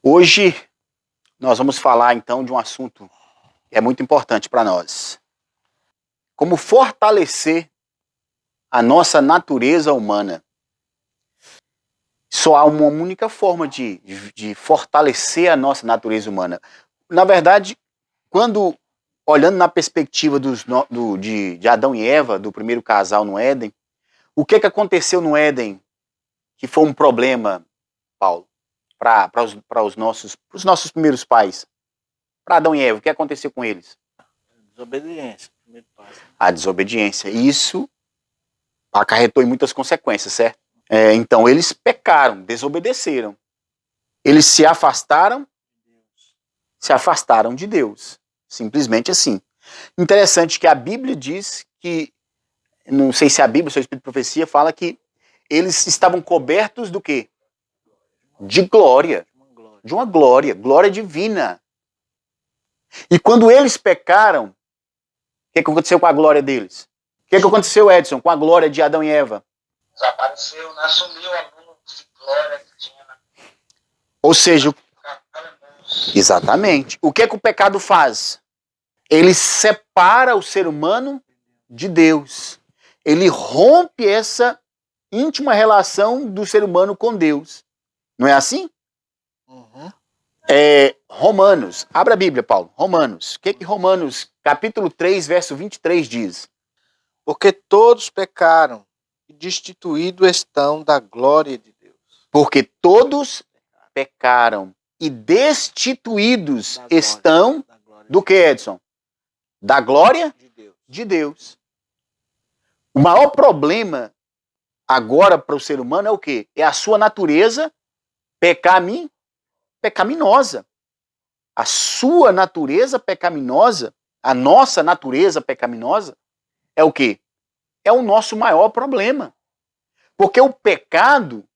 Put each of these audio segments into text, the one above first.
Hoje nós vamos falar então de um assunto que é muito importante para nós. Como fortalecer a nossa natureza humana. Só há uma única forma de fortalecer a nossa natureza humana. Na verdade, quando olhando na perspectiva de Adão e Eva, do primeiro casal no Éden, o que aconteceu no Éden que foi um problema, Paulo, para os nossos primeiros pais? Para Adão e Eva, o que aconteceu com eles? Desobediência, primeiro passo. A desobediência. Isso acarretou em muitas consequências, certo? Então eles pecaram, desobedeceram. Eles se afastaram de Deus. Simplesmente assim. Interessante que a Bíblia diz que, não sei se a Bíblia, se o Espírito de Profecia, fala que eles estavam cobertos do quê? De glória. De uma glória divina. E quando eles pecaram, o que aconteceu com a glória deles? O que aconteceu, Edson, com a glória de Adão e Eva? Desapareceu, né? Sumiu a luz de glória que tinha. Ou seja, exatamente. O que o pecado faz? Ele separa o ser humano de Deus. Ele rompe essa íntima relação do ser humano com Deus. Não é assim? Uhum. Romanos. Abra a Bíblia, Paulo. Romanos. O que Romanos, capítulo 3, verso 23 diz? Porque todos pecaram e destituídos estão da glória de Deus. Porque todos pecaram e destituídos estão do que, Edson? Da glória de Deus. O maior problema agora para o ser humano é o quê? É a sua natureza pecaminosa. A sua natureza pecaminosa, a nossa natureza pecaminosa, é o quê? É o nosso maior problema. Porque o pecado, o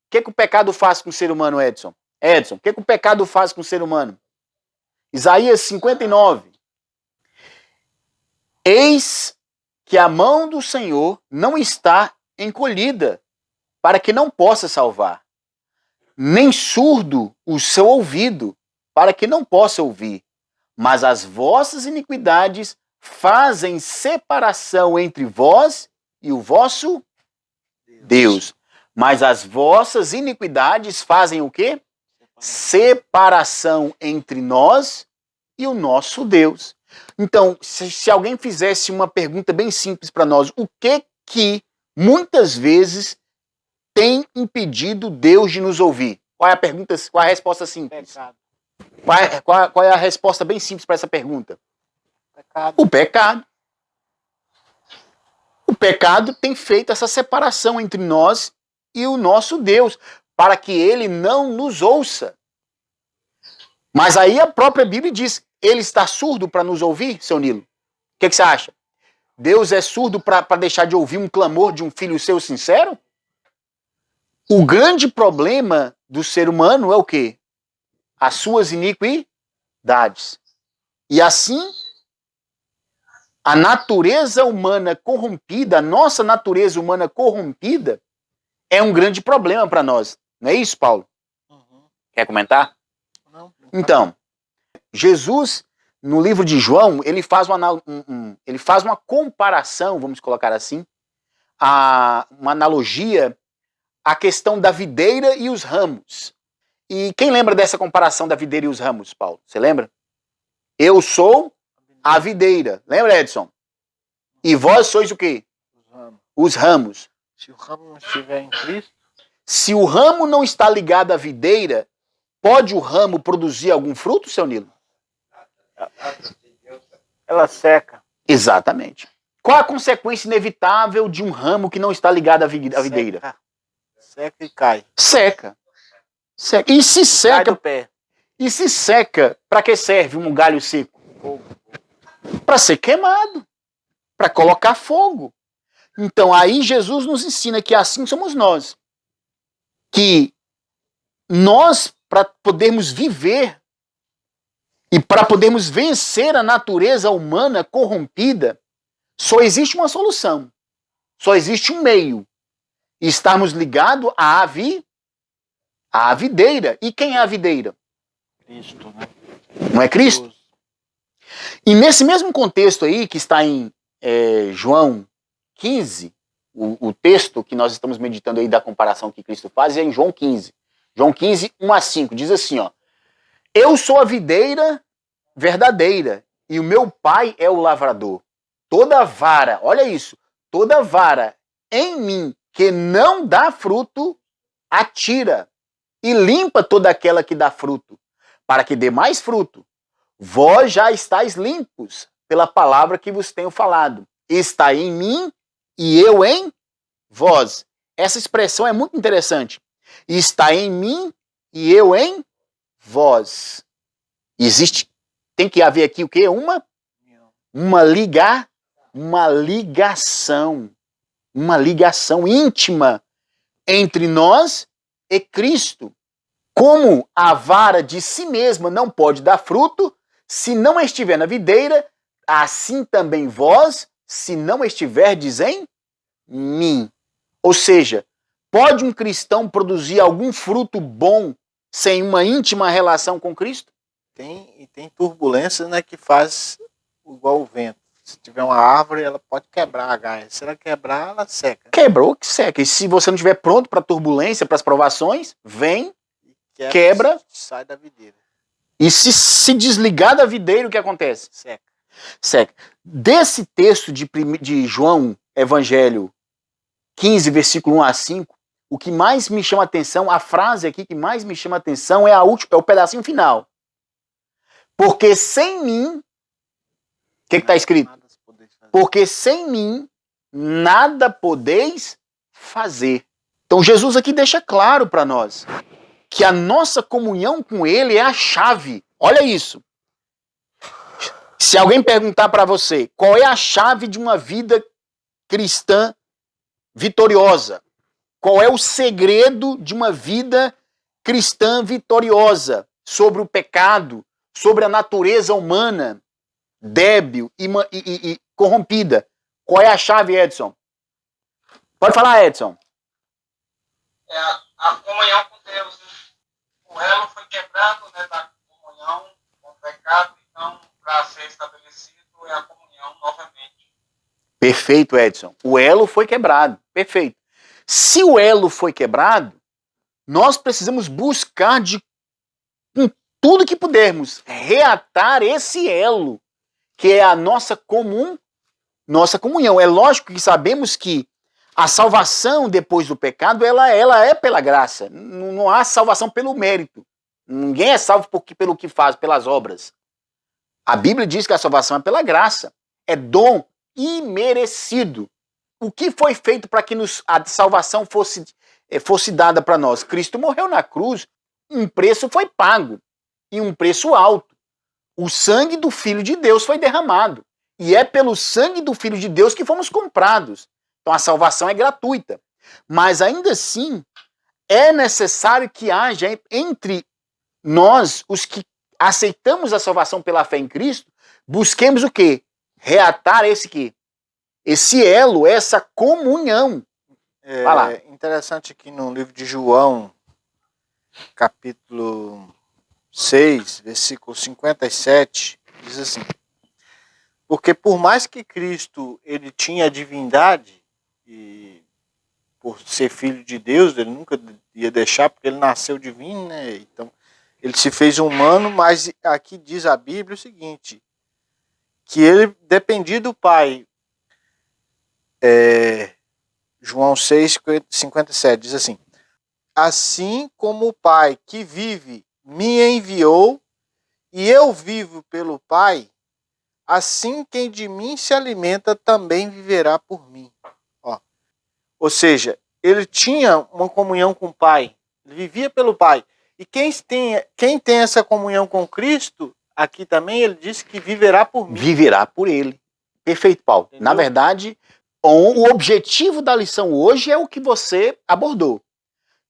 que o pecado faz com o ser humano, Edson? Edson, o que o pecado faz com o ser humano? Isaías 59. Eis que a mão do Senhor não está encolhida, para que não possa salvar, nem surdo o seu ouvido, para que não possa ouvir. Mas as vossas iniquidades fazem separação entre vós e o vosso Deus. Mas as vossas iniquidades fazem o quê? Separação entre nós e o nosso Deus. Então, se alguém fizesse uma pergunta bem simples para nós, o que muitas vezes tem impedido Deus de nos ouvir? Qual é a pergunta? Qual é a resposta simples? Pecado. Qual é a resposta bem simples para essa pergunta? Pecado. O pecado. O pecado tem feito essa separação entre nós e o nosso Deus, para que ele não nos ouça. Mas aí a própria Bíblia diz, ele está surdo para nos ouvir, seu Nilo? O que você acha? Deus é surdo para deixar de ouvir um clamor de um filho seu sincero? O grande problema do ser humano é o quê? As suas iniquidades. E assim, a natureza humana corrompida, a nossa natureza humana corrompida, é um grande problema para nós. Não é isso, Paulo? Uhum. Quer comentar? Não. Então, Jesus, no livro de João, ele faz uma comparação, vamos colocar assim, uma analogia à questão da videira e os ramos. E quem lembra dessa comparação da videira e os ramos, Paulo? Você lembra? Eu sou a videira. Lembra, Edson? E vós sois o quê? Os ramos. Se o ramo não estiver em Cristo, Se o ramo não está ligado à videira, pode o ramo produzir algum fruto, seu Nilo? ela seca. Exatamente. Qual a consequência inevitável de um ramo que não está ligado à videira? Seca e cai. Seca. E se Cai seca, do pé. e se seca, para que serve um galho seco? Para ser queimado, para colocar fogo. Então aí Jesus nos ensina que assim somos nós. Que nós, para podermos viver e para podermos vencer a natureza humana corrompida, só existe uma solução. Só existe um meio. Estarmos ligados à videira. E quem é a videira? Cristo, né? Não é Cristo? E nesse mesmo contexto aí, que está em João 15, o texto que nós estamos meditando aí da comparação que Cristo faz é em João 15. João 15, 1-5, diz assim, ó: eu sou a videira verdadeira e o meu pai é o lavrador. Toda vara, olha isso, toda vara em mim que não dá fruto, atira e limpa toda aquela que dá fruto, para que dê mais fruto. Vós já estáis limpos pela palavra que vos tenho falado. Está em mim e eu em vós. Essa expressão é muito interessante. Está em mim e eu em vós. Tem que haver aqui o quê? Uma ligação íntima entre nós e Cristo. Como a vara de si mesma não pode dar fruto, se não estiver na videira, assim também vós, se não estiverdes em mim. Ou seja, pode um cristão produzir algum fruto bom sem uma íntima relação com Cristo? Tem turbulência, né, que faz igual o vento. Se tiver uma árvore, ela pode quebrar a gaia. Se ela quebrar, ela seca. Quebrou, que seca. E se você não estiver pronto para a turbulência, para as provações, vem, quebra, sai da videira. E se desligar da videira, o que acontece? Seca. Desse texto de João, Evangelho 15, versículo 1-5, o que mais me chama a atenção, a frase aqui que mais me chama a atenção é o pedacinho final. Porque sem mim, o que está escrito? Porque sem mim, nada podeis fazer. Então Jesus aqui deixa claro para nós que a nossa comunhão com Ele é a chave. Olha isso. Se alguém perguntar para você qual é a chave de uma vida cristã vitoriosa, qual é o segredo de uma vida cristã vitoriosa sobre o pecado, sobre a natureza humana débil e corrompida, qual é a chave, Edson? Pode falar, Edson. É a comunhão com Deus. O elo foi quebrado, né, da comunhão com o pecado, então, para ser estabelecido, é a comunhão novamente. Perfeito, Edson. O elo foi quebrado. Perfeito. Se o elo foi quebrado, nós precisamos buscar com tudo que pudermos reatar esse elo, que é a nossa comunhão. É lógico que sabemos que a salvação depois do pecado, ela é pela graça. Não há salvação pelo mérito. Ninguém é salvo pelo que faz, pelas obras. A Bíblia diz que a salvação é pela graça. É dom imerecido. O que foi feito para que a salvação fosse dada para nós? Cristo morreu na cruz, um preço foi pago, e um preço alto. O sangue do Filho de Deus foi derramado. E é pelo sangue do Filho de Deus que fomos comprados. Então a salvação é gratuita. Mas ainda assim, é necessário que haja entre nós, os que aceitamos a salvação pela fé em Cristo, busquemos o quê? Reatar esse elo, essa comunhão. É interessante que no livro de João, capítulo 6, versículo 57, diz assim: porque por mais que Cristo ele tinha a divindade, e por ser filho de Deus, ele nunca ia deixar, porque ele nasceu divino, né? Então, ele se fez humano, mas aqui diz a Bíblia o seguinte, que ele dependia do Pai. João 6, 57, diz assim: assim como o Pai que vive me enviou, e eu vivo pelo Pai, assim quem de mim se alimenta também viverá por mim. Ou seja, ele tinha uma comunhão com o Pai, ele vivia pelo Pai. E quem tem essa comunhão com Cristo, aqui também ele disse que viverá por mim. Viverá por ele. Perfeito, Paulo. Entendeu? Na verdade, o objetivo da lição hoje é o que você abordou.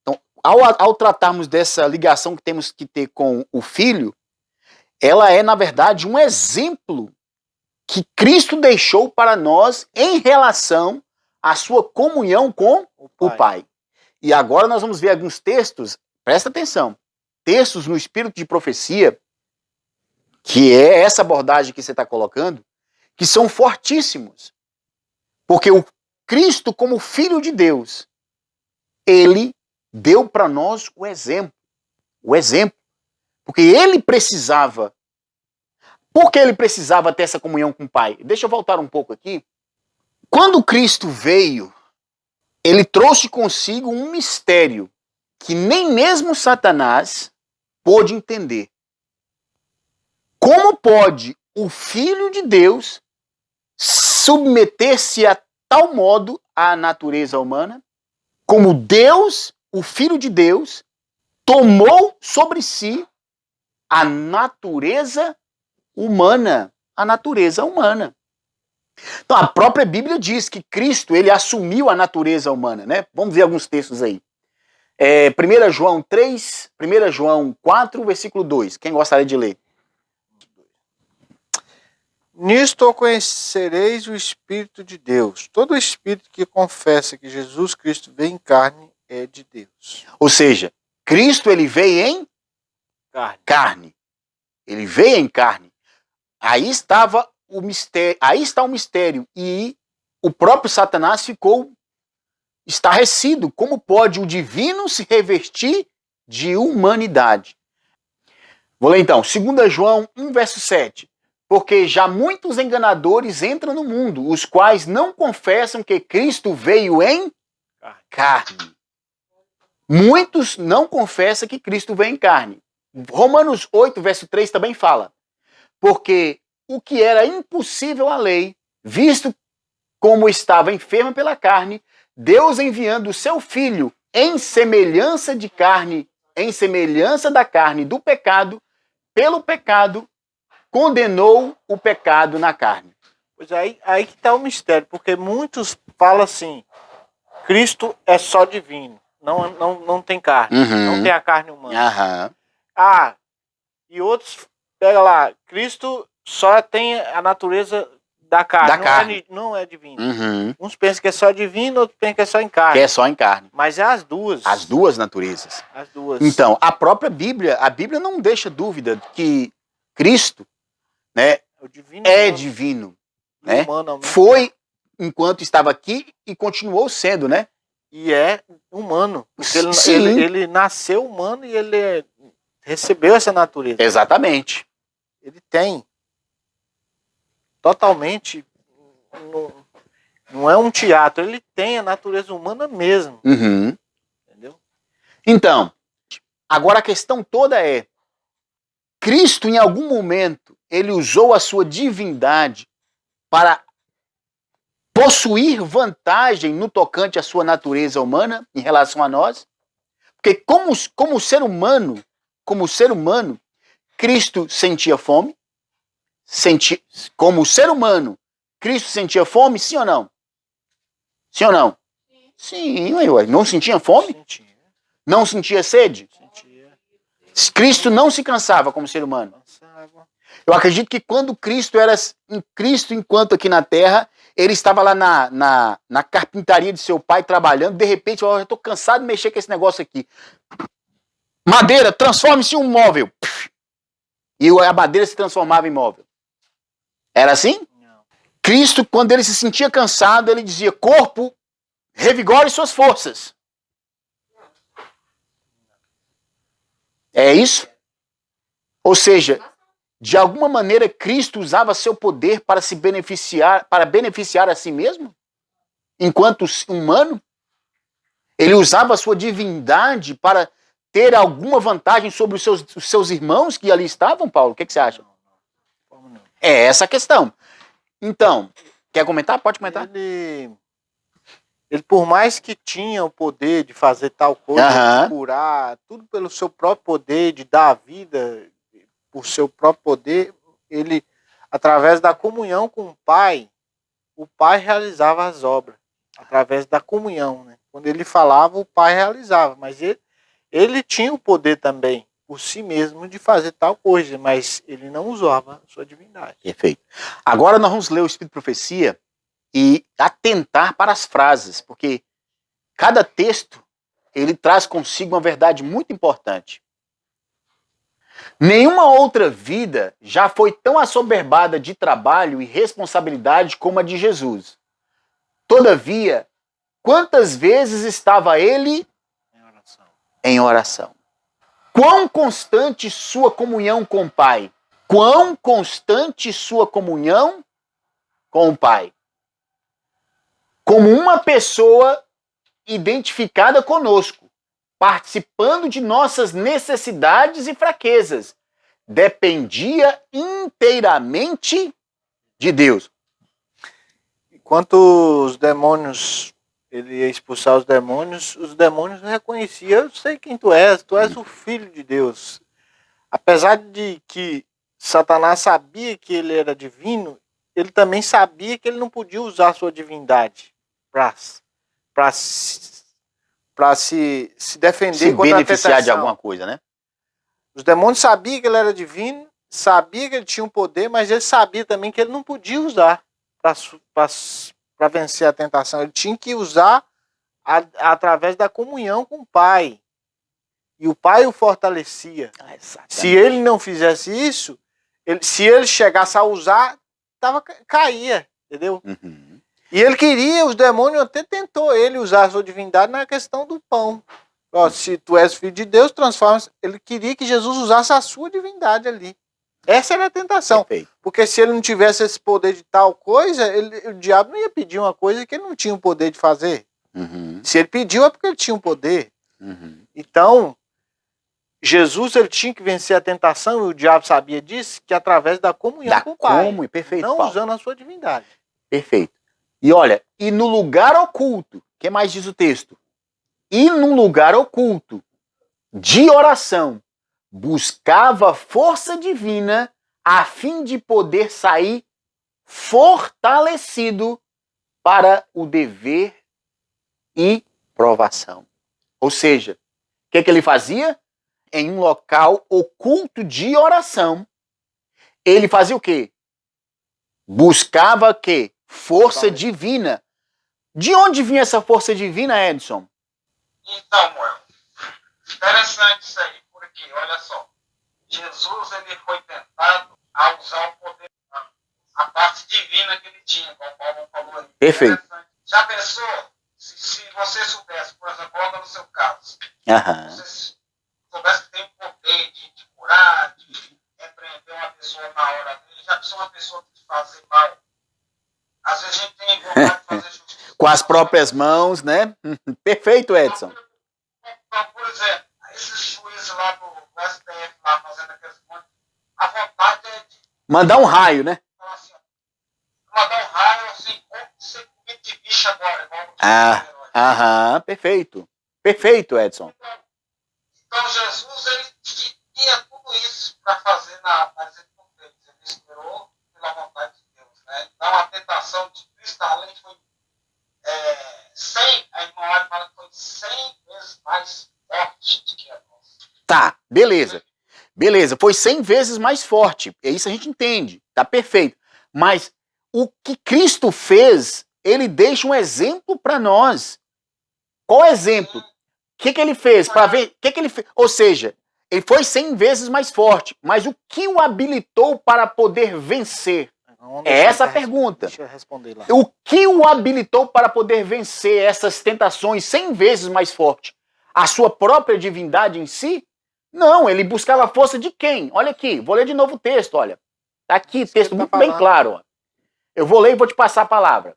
Então, ao tratarmos dessa ligação que temos que ter com o Filho, ela é, na verdade, um exemplo que Cristo deixou para nós em relação à sua comunhão com o Pai. E agora nós vamos ver alguns textos, presta atenção, textos no espírito de profecia, que é essa abordagem que você está colocando, que são fortíssimos. Porque o Cristo, como Filho de Deus, ele deu para nós o exemplo. O exemplo. Porque ele precisava. Por que ele precisava ter essa comunhão com o Pai? Deixa eu voltar um pouco aqui. Quando Cristo veio, ele trouxe consigo um mistério que nem mesmo Satanás pôde entender. Como pode o Filho de Deus submeter-se a tal modo à natureza humana? Como Deus, o Filho de Deus, tomou sobre si a natureza humana. A natureza humana. Então, a própria Bíblia diz que Cristo, ele assumiu a natureza humana, né? Vamos ver alguns textos aí. 1 João 3, 1 João 4, versículo 2. Quem gostaria de ler? Nisto conhecereis o Espírito de Deus. Todo espírito que confessa que Jesus Cristo veio em carne é de Deus. Ou seja, Cristo, ele veio em carne. Ele veio em carne. Aí estava o mistério, aí está o mistério. E o próprio Satanás ficou estarrecido. Como pode o divino se revestir de humanidade? Vou ler então, 2 João 1, verso 7. Porque já muitos enganadores entram no mundo, os quais não confessam que Cristo veio em carne. Muitos não confessam que Cristo veio em carne. Romanos 8, verso 3 também fala. Porque o que era impossível à lei, visto como estava enferma pela carne, Deus enviando o seu Filho em semelhança de carne, em semelhança da carne do pecado, pelo pecado, condenou o pecado na carne. Pois aí que está o mistério, porque muitos falam assim, Cristo é só divino, não tem carne, não tem a carne humana. E outros pegam lá, Cristo só tem a natureza da carne, não é divino. Uns pensam que é só divino, outros pensam que é só em carne. Que é só em carne. Mas é as duas. As duas naturezas. As duas. Então, a própria Bíblia, não deixa dúvida que Cristo, né, é divino, né? Foi enquanto estava aqui e continuou sendo, né? E é humano, porque ele nasceu humano e ele recebeu essa natureza. Exatamente. Ele tem totalmente, não é um teatro, ele tem a natureza humana mesmo. Entendeu? Então, agora a questão toda é, Cristo em algum momento ele usou a sua divindade para possuir vantagem no tocante à sua natureza humana em relação a nós? Porque como ser humano, Cristo sentia fome? Como ser humano, Cristo sentia fome, sim ou não? Sim ou não? Sim, ué. Não sentia fome? Sentia. Não sentia sede? Sentia. Cristo não se cansava como ser humano. Eu acredito que quando Cristo enquanto aqui na terra, ele estava lá na carpintaria de seu pai trabalhando, de repente, eu estou cansado de mexer com esse negócio aqui. Madeira, transforme-se em um móvel. E a madeira se transformava em móvel. Era assim? Não. Cristo, quando ele se sentia cansado, ele dizia, corpo, revigore suas forças. É isso? Ou seja, de alguma maneira Cristo usava seu poder para beneficiar a si mesmo? Enquanto humano? Ele usava a sua divindade para ter alguma vantagem sobre os seus irmãos que ali estavam, Paulo? O que você acha? É essa a questão. Então, quer comentar? Pode comentar. Ele por mais que tinha o poder de fazer tal coisa, de curar, tudo pelo seu próprio poder, de dar a vida por seu próprio poder, ele, através da comunhão com o Pai realizava as obras. Através da comunhão, né? Quando ele falava, o Pai realizava. Mas ele tinha o poder também, por si mesmo, de fazer tal coisa, mas ele não usava a sua divindade. Perfeito. Agora nós vamos ler o Espírito de Profecia e atentar para as frases, porque cada texto ele traz consigo uma verdade muito importante. Nenhuma outra vida já foi tão assoberbada de trabalho e responsabilidade como a de Jesus. Todavia, quantas vezes estava ele Em oração. em oração? Quão constante sua comunhão com o Pai? Quão constante sua comunhão com o Pai? Como uma pessoa identificada conosco, participando de nossas necessidades e fraquezas, dependia inteiramente de Deus. Enquanto os demônios, ele ia expulsar os demônios reconheciam: eu sei quem tu és o Filho de Deus. Apesar de que Satanás sabia que ele era divino, ele também sabia que ele não podia usar a sua divindade para se defender Se contra a beneficiar de tentação. alguma coisa, né? Os demônios sabiam que ele era divino, sabia que ele tinha um poder, mas ele sabia também que ele não podia usar para vencer a tentação. Ele tinha que usar através da comunhão com o Pai. E o Pai o fortalecia. Se ele não fizesse isso, se ele chegasse a usar, caía, entendeu? Uhum. E ele queria, os demônios até tentou ele usar a sua divindade na questão do pão. Ó, se tu és filho de Deus, transforma-se. Ele queria que Jesus usasse a sua divindade ali. Essa era a tentação. Perfeito. Porque se ele não tivesse esse poder de tal coisa, o diabo não ia pedir uma coisa que ele não tinha o poder de fazer. Uhum. Se ele pediu, é porque ele tinha o poder. Uhum. Então, Jesus, ele tinha que vencer a tentação, e o diabo sabia disso, que através da comunhão com o Pai. Perfeito, não Paulo. usando a sua divindade. Perfeito. E olha, e no lugar oculto, o que mais diz o texto? E num lugar oculto de oração, buscava força divina a fim de poder sair fortalecido para o dever e provação. Ou seja, o que ele fazia? Em um local oculto de oração, ele fazia o quê? Buscava o quê? Força divina. De onde vinha essa força divina, Edson? Então, Moel, interessante isso aí, porque, olha só, Jesus ele foi tentado a usar o poder, a parte divina que ele tinha, como o Paulo falou aí. Perfeito. Já pensou, se você soubesse, por exemplo, coloca no seu caso, você soubesse que tem o poder de curar, de repreender uma pessoa na hora dele, já pensou uma pessoa que te fazer mal? Às vezes a gente tem vontade de fazer justiça. Com as próprias mãos, né? Perfeito, Edson. Então, por exemplo, esses juízes lá do STF, lá fazendo aqueles montes, a vontade é de mandar um raio, né? falar assim, mandar um raio assim, como você comigo de bicho agora, igual Aham, perfeito. Perfeito, Edson. Então Jesus, ele tinha tudo isso para fazer mas ele não fez. Ele esperou pela vontade de Deus, né? Então a tentação de Cristo, além foi 100, a irmã Ari fala que foi 100 vezes mais forte do que a nossa. Tá, beleza. Beleza, foi 100 vezes mais forte. É isso a gente entende. Tá perfeito. Mas o que Cristo fez, ele deixa um exemplo para nós. Qual exemplo? O que ele fez? Para ver, o que ele fez? Ou seja, ele foi 100 vezes mais forte, mas o que o habilitou para poder vencer? É essa a pergunta. Deixa eu responder lá. O que o habilitou para poder vencer essas tentações 100 vezes mais forte? A sua própria divindade em si? Não, ele buscava a força de quem? Olha aqui, vou ler de novo o texto, olha. Tá aqui, texto muito bem claro. Ó. Eu vou ler e vou te passar a palavra.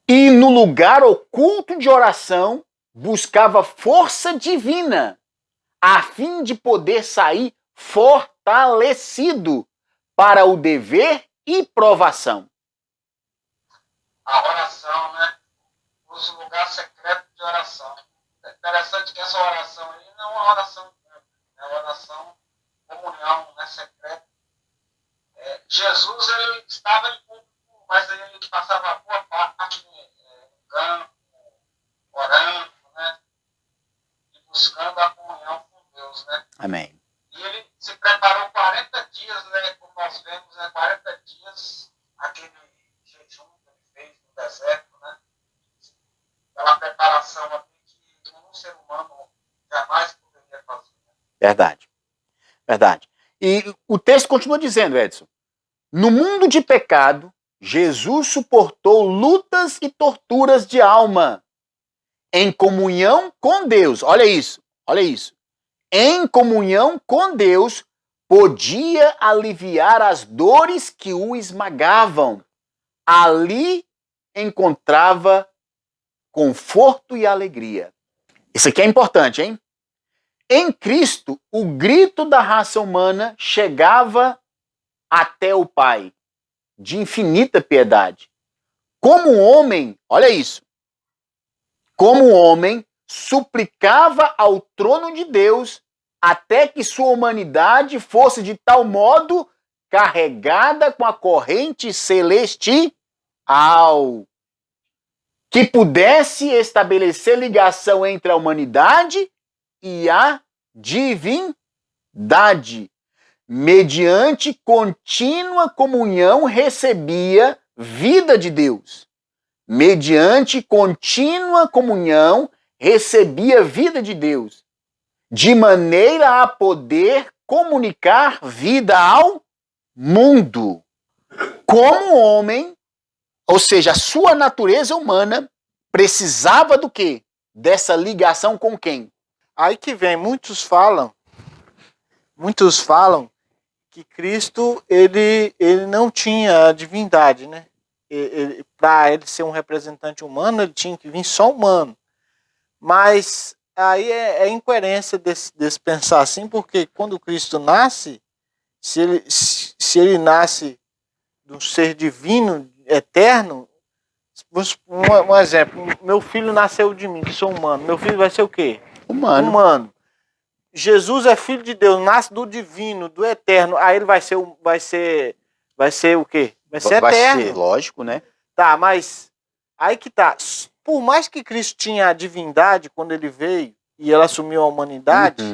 E no lugar oculto de oração, buscava força divina, a fim de poder sair fortalecido para o dever e provação. A oração, né? Os lugares secretos de oração. É interessante que essa oração aí não é uma oração, é uma oração comunhão, né? Secreta. Jesus, ele estava em público, mas ele passava a boa parte no campo, orando, né? E buscando a comunhão com Deus, né? Amém. E ele se preparou 40 dias, né? Como nós vemos, né? 40 dias, aquele jejum que ele fez no deserto, né? Aquela preparação aqui que nenhum ser humano jamais poderia fazer. Verdade. Verdade. E o texto continua dizendo, Edson, no mundo de pecado, Jesus suportou lutas e torturas de alma em comunhão com Deus. Olha isso, olha isso. Em comunhão com Deus, podia aliviar as dores que o esmagavam. Ali encontrava conforto e alegria. Isso aqui é importante, hein? Em Cristo, o grito da raça humana chegava até o Pai, de infinita piedade. Como homem, olha isso, como homem, suplicava ao trono de Deus até que sua humanidade fosse de tal modo carregada com a corrente celestial que pudesse estabelecer ligação entre a humanidade e a divindade. Mediante contínua comunhão recebia vida de Deus. Mediante contínua comunhão recebia vida de Deus, de maneira a poder comunicar vida ao mundo. Como homem, ou seja, a sua natureza humana precisava do quê? Dessa ligação com quem? Aí que vem, muitos falam que Cristo ele não tinha a divindade, né? Para ele ser um representante humano, ele tinha que vir só humano. Mas aí é incoerência desse pensar assim, porque quando Cristo nasce, se ele nasce de um ser divino, eterno, um exemplo, meu filho nasceu de mim, que sou humano, meu filho vai ser o quê? Humano. Jesus é filho de Deus, nasce do divino, do eterno, aí ele vai ser o quê? Vai ser eterno. Vai ser, lógico, né? Tá, mas aí que tá. Por mais que Cristo tinha a divindade quando ele veio e ele assumiu a humanidade,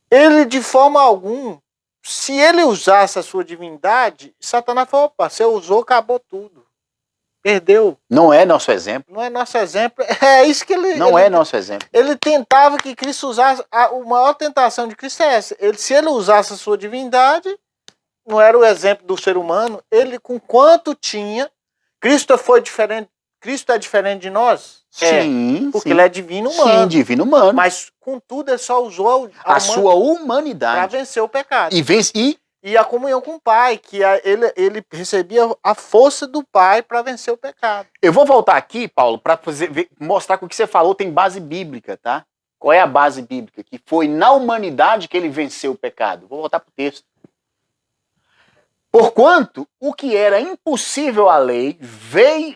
ele de forma alguma, se ele usasse a sua divindade, Satanás falou, opa, você usou, acabou tudo. Perdeu. Não é nosso exemplo. Não é nosso exemplo. É isso que ele... Não é nosso exemplo. Ele tentava que Cristo usasse... A maior tentação de Cristo é essa. Se ele usasse a sua divindade, não era o exemplo do ser humano, ele com quanto tinha... Cristo é diferente de nós? Sim. Porque ele é divino humano. Sim, divino humano. Mas, contudo, ele só usou a sua humanidade. Para vencer o pecado. E a comunhão com o Pai, que ele recebia a força do Pai para vencer o pecado. Eu vou voltar aqui, Paulo, para mostrar que o que você falou tem base bíblica, tá? Qual é a base bíblica? Que foi na humanidade que ele venceu o pecado. Vou voltar para o texto. Porquanto o que era impossível à lei,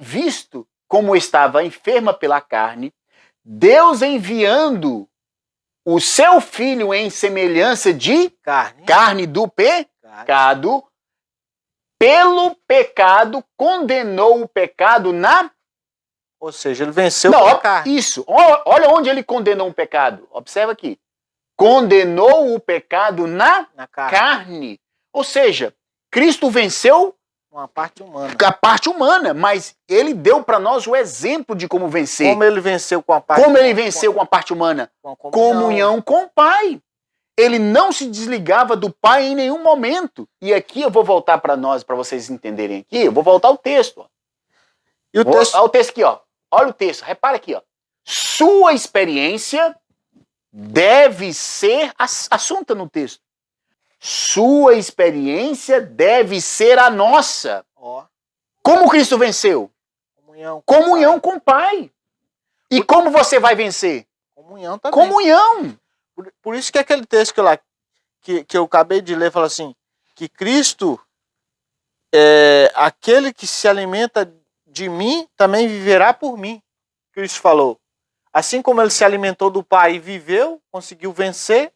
visto como estava enferma pela carne, Deus enviando o seu filho em semelhança de carne do pecado, pelo pecado condenou o pecado na... Ou seja, ele venceu pela carne. Isso. Olha onde ele condenou o pecado. Observa aqui. Condenou o pecado na carne. Ou seja, Cristo venceu uma parte humana. A parte humana, mas ele deu para nós o exemplo de como vencer. Como ele venceu com a parte humana? Como ele venceu com a parte humana? Com a comunhão com o Pai. Ele não se desligava do Pai em nenhum momento. E aqui eu vou voltar para nós, para vocês entenderem aqui, eu vou voltar ao texto. Ó. E o texto? Olha o texto aqui, ó. Olha o texto, repara aqui, ó. Sua experiência deve ser assunta no texto. Sua experiência deve ser a nossa. Como Cristo venceu? Comunhão com o Pai. E como você vai vencer? Comunhão também. Comunhão. Por isso que aquele texto que eu acabei de ler fala assim, que Cristo, aquele que se alimenta de mim, também viverá por mim. Cristo falou. Assim como ele se alimentou do Pai e viveu, conseguiu vencer,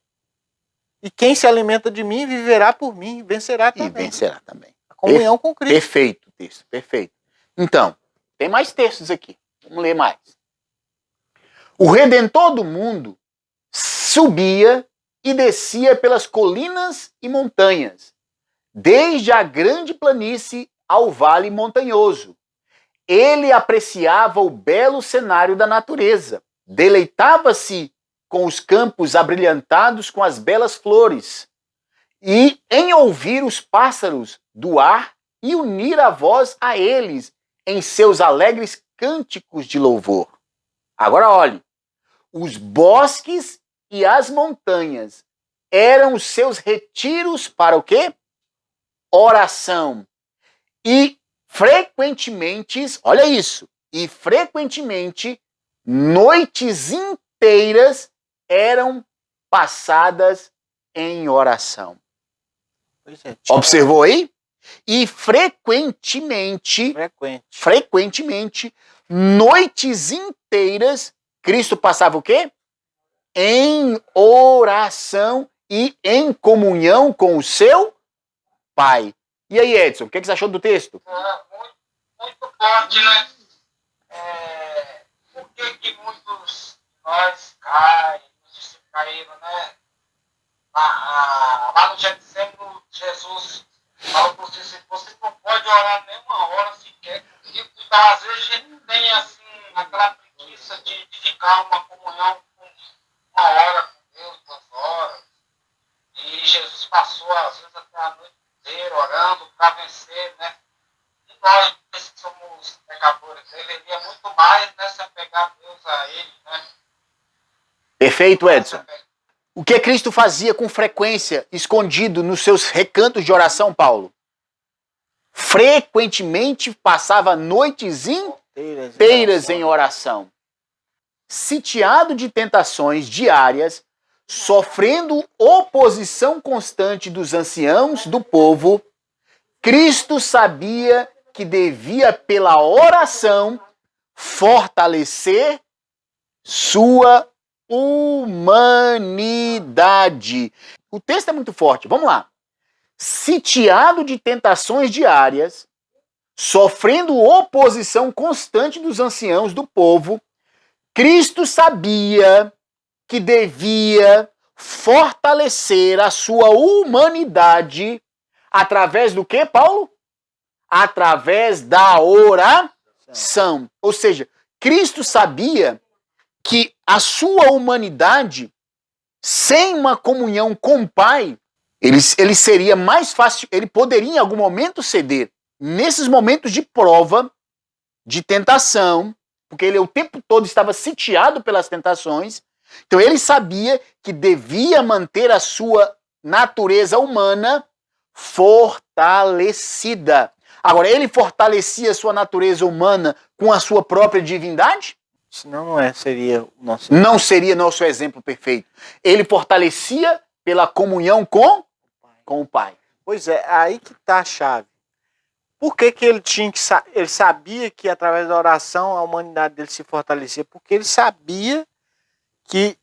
e quem se alimenta de mim viverá por mim, vencerá também. E vencerá também. A comunhão com Cristo. Perfeito, texto, perfeito. Então, tem mais textos aqui. Vamos ler mais. O Redentor do mundo subia e descia pelas colinas e montanhas, desde a grande planície ao vale montanhoso. Ele apreciava o belo cenário da natureza, deleitava-se com os campos abrilhantados com as belas flores, e em ouvir os pássaros do ar e unir a voz a eles em seus alegres cânticos de louvor. Agora olhe, os bosques e as montanhas eram os seus retiros para o quê? Oração. E frequentemente, olha isso, e frequentemente noites inteiras eram passadas em oração. Pois é, Observou aí? E frequentemente, noites inteiras, Cristo passava o quê? Em oração e em comunhão com o seu Pai. E aí, Edson, o que você achou do texto? Muito, muito forte, né? Por que muitos de nós caíram, né? Lá no Getsemane, Jesus falou para você não pode orar nem uma hora sequer. Então, às vezes, a gente tem assim, aquela preguiça de ficar uma comunhão com uma hora com Deus, 2 horas. E Jesus passou, às vezes, até a noite inteira orando para vencer, né? E nós que somos pecadores, ele ia muito mais, né? Se apegar a Deus a ele, né? Perfeito, Edson. O que Cristo fazia com frequência, escondido nos seus recantos de oração, Paulo? Frequentemente passava noites inteiras em oração. Sitiado de tentações diárias, sofrendo oposição constante dos anciãos do povo, Cristo sabia que devia, pela oração, fortalecer sua humanidade. O texto é muito forte. Vamos lá. Sitiado de tentações diárias, sofrendo oposição constante dos anciãos do povo, Cristo sabia que devia fortalecer a sua humanidade através do que, Paulo? Através da oração. Ou seja, Cristo sabia que a sua humanidade, sem uma comunhão com o Pai, ele seria mais fácil, ele poderia em algum momento ceder. Nesses momentos de prova, de tentação, porque ele o tempo todo estava sitiado pelas tentações, então ele sabia que devia manter a sua natureza humana fortalecida. Agora, ele fortalecia a sua natureza humana com a sua própria divindade? Senão seria o nosso Não seria nosso exemplo perfeito. Ele fortalecia pela comunhão com o Pai. Pois é, aí que está a chave. Por que ele tinha que ele sabia que através da oração a humanidade dele se fortalecia? Porque ele sabia que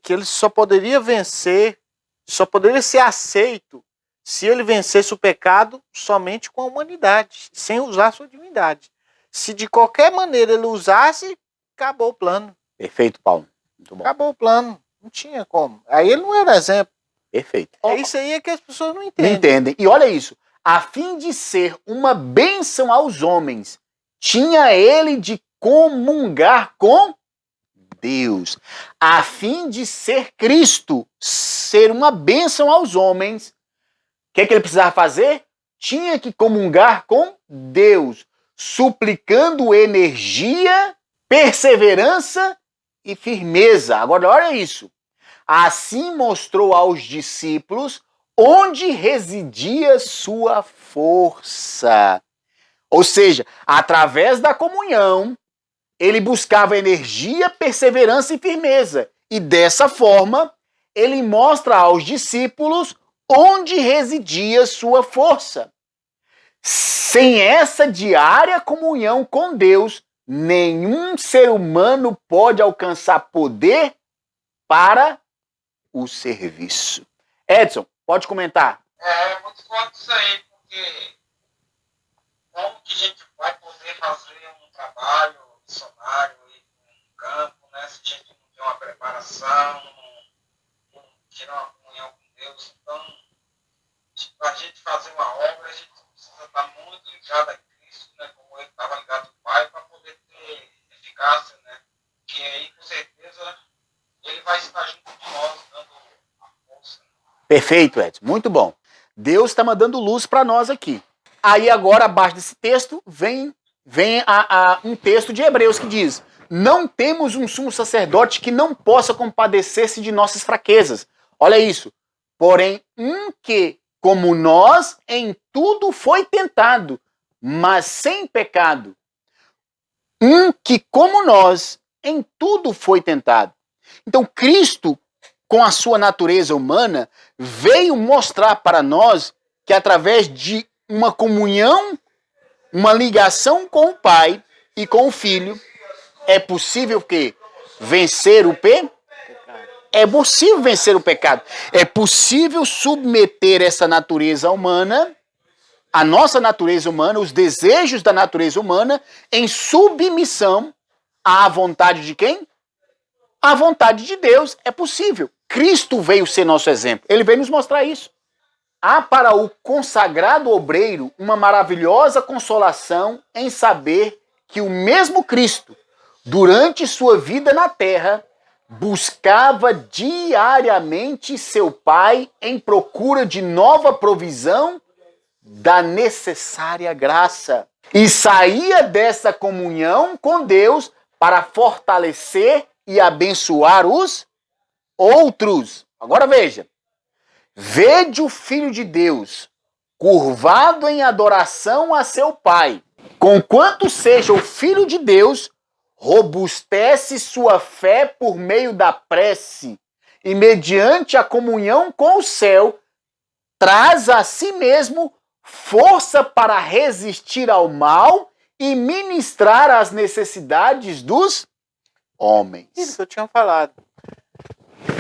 ele só poderia vencer, só poderia ser aceito se ele vencesse o pecado somente com a humanidade, sem usar a sua divindade. Se de qualquer maneira ele usasse, acabou o plano. Perfeito, Paulo. Muito bom. Acabou o plano. Não tinha como. Aí ele não era exemplo. Perfeito. É isso aí que as pessoas não Não entendem. entendem. E olha isso. A fim de ser uma bênção aos homens, tinha ele de comungar com Deus. A fim de ser Cristo, ser uma bênção aos homens, o que ele precisava fazer? Tinha que comungar com Deus, suplicando energia, perseverança e firmeza. Agora, olha isso. Assim mostrou aos discípulos onde residia sua força. Ou seja, através da comunhão, ele buscava energia, perseverança e firmeza. E dessa forma, ele mostra aos discípulos onde residia sua força. Sem essa diária comunhão com Deus, nenhum ser humano pode alcançar poder para o serviço. Edson, pode comentar. É muito forte isso aí, porque como que a gente vai poder fazer um trabalho missionário aí no campo, né? Se a gente não tem uma preparação, não tirar uma comunhão com Deus, então, para a gente fazer uma obra, a gente precisa estar muito ligado a Cristo, né? Como ele estava ligado ao Pai, para poder ter eficácia, né? Que aí, com certeza, Perfeito, Edson. Muito bom. Deus está mandando luz para nós aqui. Aí agora, abaixo desse texto, vem um texto de Hebreus que diz: não temos um sumo sacerdote que não possa compadecer-se de nossas fraquezas. Olha isso. Porém, que, como nós, em tudo foi tentado, mas sem pecado. Que, como nós, em tudo foi tentado. Então, Cristo, com a sua natureza humana, veio mostrar para nós que através de uma comunhão, uma ligação com o Pai e com o Filho, é possível que vencer o pecado. É possível vencer o pecado. É possível submeter essa natureza humana, a nossa natureza humana, os desejos da natureza humana, em submissão à vontade de quem? À vontade de Deus. É possível. Cristo veio ser nosso exemplo. Ele veio nos mostrar isso. Há para o consagrado obreiro uma maravilhosa consolação em saber que o mesmo Cristo, durante sua vida na terra, buscava diariamente seu Pai em procura de nova provisão da necessária graça. E saía dessa comunhão com Deus para fortalecer e abençoar os outros. Agora veja. Vede o Filho de Deus, curvado em adoração a seu Pai. Conquanto seja o Filho de Deus, robustece sua fé por meio da prece e mediante a comunhão com o céu, traz a si mesmo força para resistir ao mal e ministrar as necessidades dos homens. Isso que eu tinha falado.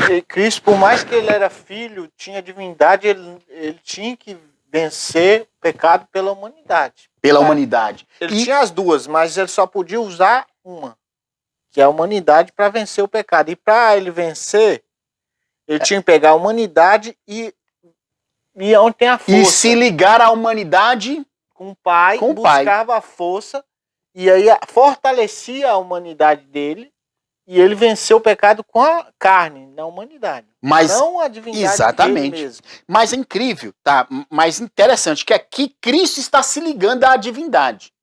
E Cristo, por mais que ele era filho, tinha divindade, ele tinha que vencer o pecado pela humanidade. Pela humanidade. Ele tinha as duas, mas ele só podia usar uma, que é a humanidade, para vencer o pecado. E para ele vencer, ele tinha que pegar a humanidade e onde tem a força. E se ligar à humanidade com o Pai, buscava a força, e aí fortalecia a humanidade dele, e ele venceu o pecado com a carne, na humanidade. Mas, não a divindade exatamente. dele mesmo. Mas é incrível, tá? Mas interessante que aqui Cristo está se ligando à divindade.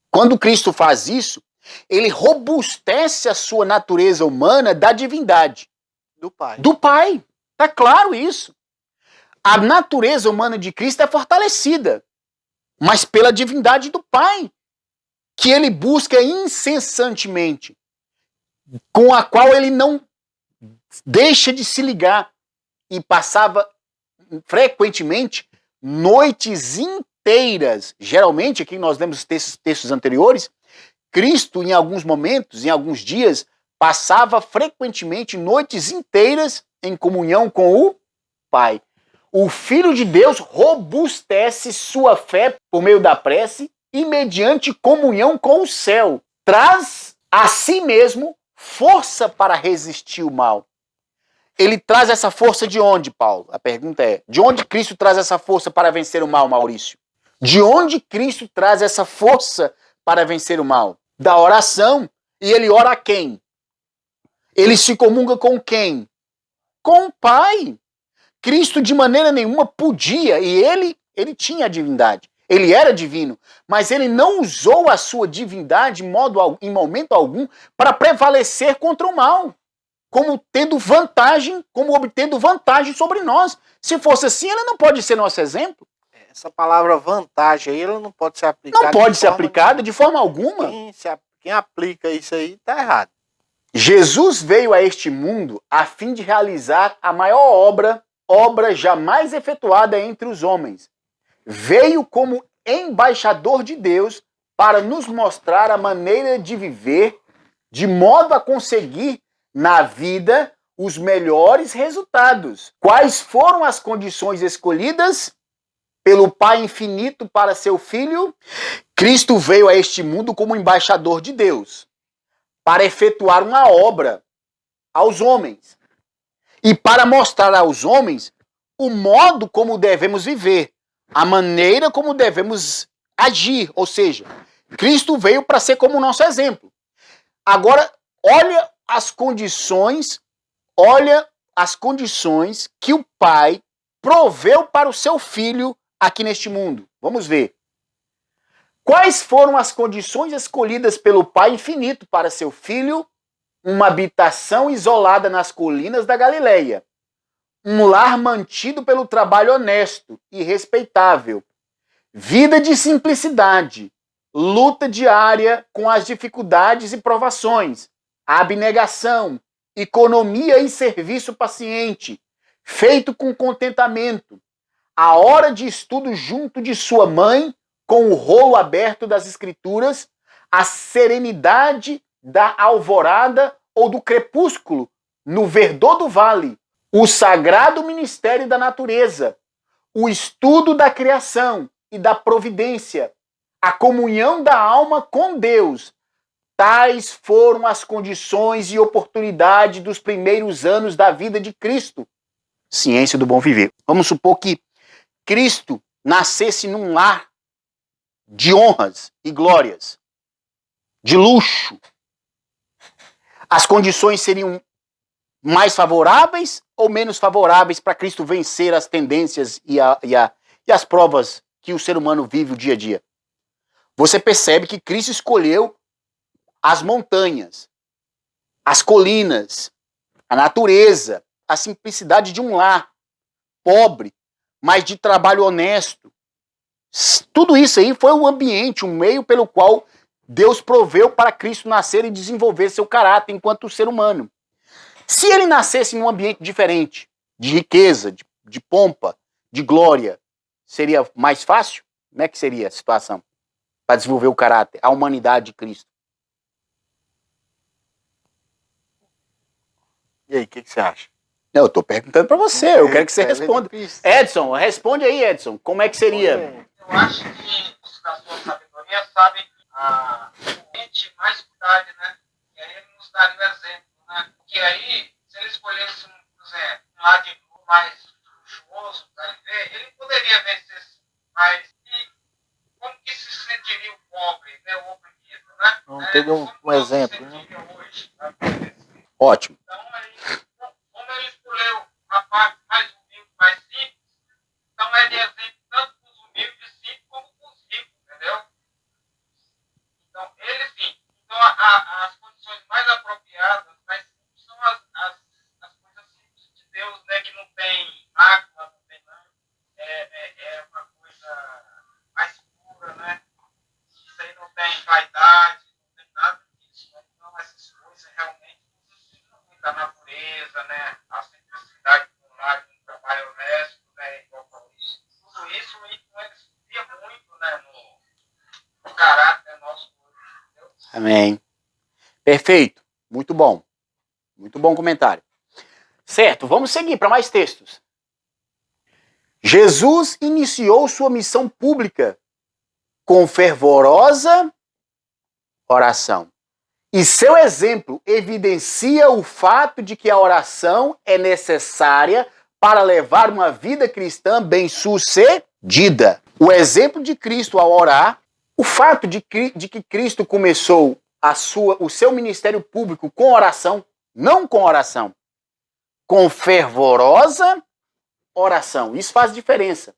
Quando Cristo faz isso, ele robustece a sua natureza humana da divindade. Do Pai. Do Pai. Tá claro isso. A natureza humana de Cristo é fortalecida, mas pela divindade do Pai, que ele busca incessantemente, com a qual ele não deixa de se ligar, e passava frequentemente noites inteiras. Geralmente, aqui nós lemos textos anteriores, Cristo, em alguns momentos, em alguns dias, passava frequentemente noites inteiras em comunhão com o Pai. O Filho de Deus robustece sua fé por meio da prece e mediante comunhão com o céu. Traz a si mesmo força para resistir o mal. Ele traz essa força de onde, Paulo? A pergunta é, de onde Cristo traz essa força para vencer o mal, Maurício? De onde Cristo traz essa força para vencer o mal? Da oração. E ele ora a quem? Ele se comunga com quem? Com o Pai. Cristo de maneira nenhuma podia, e ele tinha a divindade. Ele era divino, mas ele não usou a sua divindade em momento algum para prevalecer contra o mal, como obtendo vantagem sobre nós. Se fosse assim, ele não pode ser nosso exemplo. Essa palavra vantagem aí, ela não pode ser aplicada. Não pode ser aplicada de forma alguma. Quem aplica isso aí está errado. Jesus veio a este mundo a fim de realizar a maior obra jamais efetuada entre os homens. Veio como embaixador de Deus para nos mostrar a maneira de viver, de modo a conseguir na vida os melhores resultados. Quais foram as condições escolhidas pelo Pai infinito para seu Filho? Cristo veio a este mundo como embaixador de Deus para efetuar uma obra aos homens e para mostrar aos homens o modo como devemos viver, a maneira como devemos agir. Ou seja, Cristo veio para ser como o nosso exemplo. Agora, olha as condições, olha as condições que o Pai proveu para o seu filho aqui neste mundo. Vamos ver. Quais foram as condições escolhidas pelo Pai infinito para seu filho? Uma habitação isolada nas colinas da Galileia. Um lar mantido pelo trabalho honesto e respeitável. Vida de simplicidade. Luta diária com as dificuldades e provações. Abnegação. Economia e serviço paciente. Feito com contentamento. A hora de estudo junto de sua mãe, com o rolo aberto das escrituras, a serenidade da alvorada ou do crepúsculo, no verdor do vale, o sagrado ministério da natureza, o estudo da criação e da providência, a comunhão da alma com Deus. Tais foram as condições e oportunidades dos primeiros anos da vida de Cristo. Ciência do bom viver. Vamos supor que Cristo nascesse num lar de honras e glórias, de luxo. As condições seriam mais favoráveis ou menos favoráveis para Cristo vencer as tendências e as provas que o ser humano vive o dia a dia? Você percebe que Cristo escolheu as montanhas, as colinas, a natureza, a simplicidade de um lar pobre, mas de trabalho honesto. Tudo isso aí foi um ambiente, um meio pelo qual Deus proveu para Cristo nascer e desenvolver seu caráter enquanto ser humano. Se ele nascesse em um ambiente diferente, de riqueza, de pompa, de glória, seria mais fácil? Como é que seria a situação para desenvolver o caráter, a humanidade de Cristo? E aí, o que você acha? Eu estou perguntando para você, eu quero que você responda. Edson, responde aí, Edson, como é que seria? Eu acho que os da sua sabedoria sabem que a mente mais cuidade, né? E aí ele nos daria o exemplo, né? Porque aí, se ele escolhesse, por exemplo, um lado de luz mais luxuoso para ele ver, ele poderia vencer, mas como que se sentiria o pobre, né? O oprimido, né? Não teve um exemplo, né? Hoje, Ótimo. então, aí, como ele escolheu a parte mais humilde, mais simples, então é de exemplo tanto para os humildes simples como para os ricos, entendeu? Então, ele sim. Então, as condições mais apropriadas, mais simples, são as coisas simples de Deus, né? Que não tem água, não tem nada. É uma coisa mais pura, né? Isso aí não tem vaidade, não tem nada disso, né? Então, essas coisas realmente da natureza, né? A simplicidade do lar, um trabalho honesto, né? Igual isso. Tudo isso influencia muito, né? No caráter nosso. Entendeu? Amém. Perfeito. Muito bom. Muito bom comentário. Certo, vamos seguir para mais textos. Jesus iniciou sua missão pública com fervorosa oração. E seu exemplo evidencia o fato de que a oração é necessária para levar uma vida cristã bem-sucedida. O exemplo de Cristo ao orar, o fato de que Cristo começou o seu ministério público com oração, não com oração, com fervorosa oração. Isso faz diferença.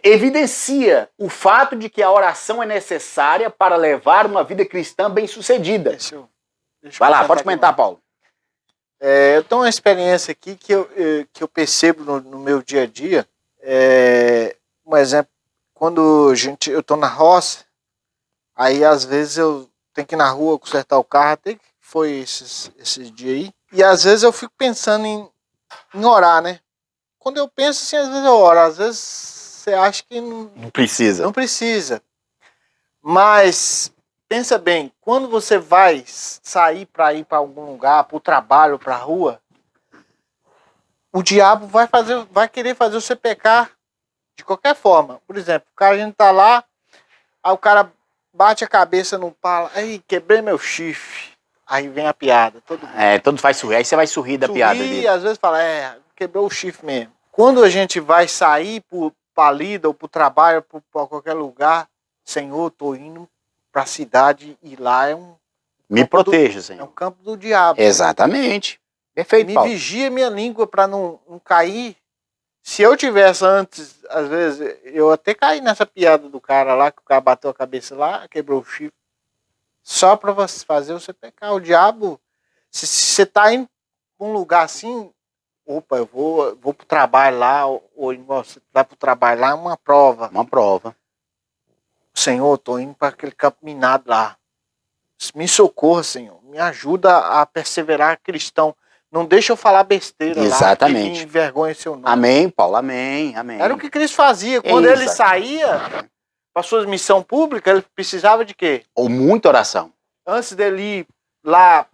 Evidencia o fato de que a oração é necessária para levar uma vida cristã bem-sucedida. Deixa eu Vai lá, pode comentar, Paulo. Eu tenho uma experiência aqui que eu percebo no meu dia a dia. Um exemplo, quando eu estou na roça, aí às vezes eu tenho que ir na rua consertar o carro, até que foi esses dias aí. E às vezes eu fico pensando em orar, né? Quando eu penso assim, às vezes eu oro, às vezes você acha que Não precisa. não precisa. Mas pensa bem, quando você vai sair para ir para algum lugar, para o trabalho, para a rua, o diabo vai querer fazer você pecar de qualquer forma. Por exemplo, a gente tá lá, aí o cara bate a cabeça no palo, aí quebrei meu chifre. Aí vem a piada. Todo faz sorrir. Aí você vai sorrir da piada dele. Às vezes fala, quebrou o chifre mesmo. Quando a gente vai sair para a lida ou para o trabalho, para qualquer lugar, Senhor, estou indo para a cidade e lá é um... Me proteja, Senhor. É um campo do diabo. Exatamente. Perfeito, Me Paulo. vigia minha língua para não cair. Se eu tivesse antes, às vezes, eu até caí nessa piada do cara lá, que o cara bateu a cabeça lá, quebrou o chifre. Só para você fazer você pecar. O diabo, se você tá em um lugar assim, opa, eu vou pro trabalho lá, ou igual você vai pro trabalho lá, é uma prova. Uma prova. Senhor, eu tô indo para aquele campo minado lá. Me socorra, Senhor. Me ajuda a perseverar cristão. Não deixa eu falar besteira Exatamente. lá, que me envergonha seu nome. Amém, Paulo. Amém. Amém. Era o que Cristo fazia. Quando ele Exato. saía para sua missão pública, ele precisava de quê? Ou muita oração. Antes dele ir lá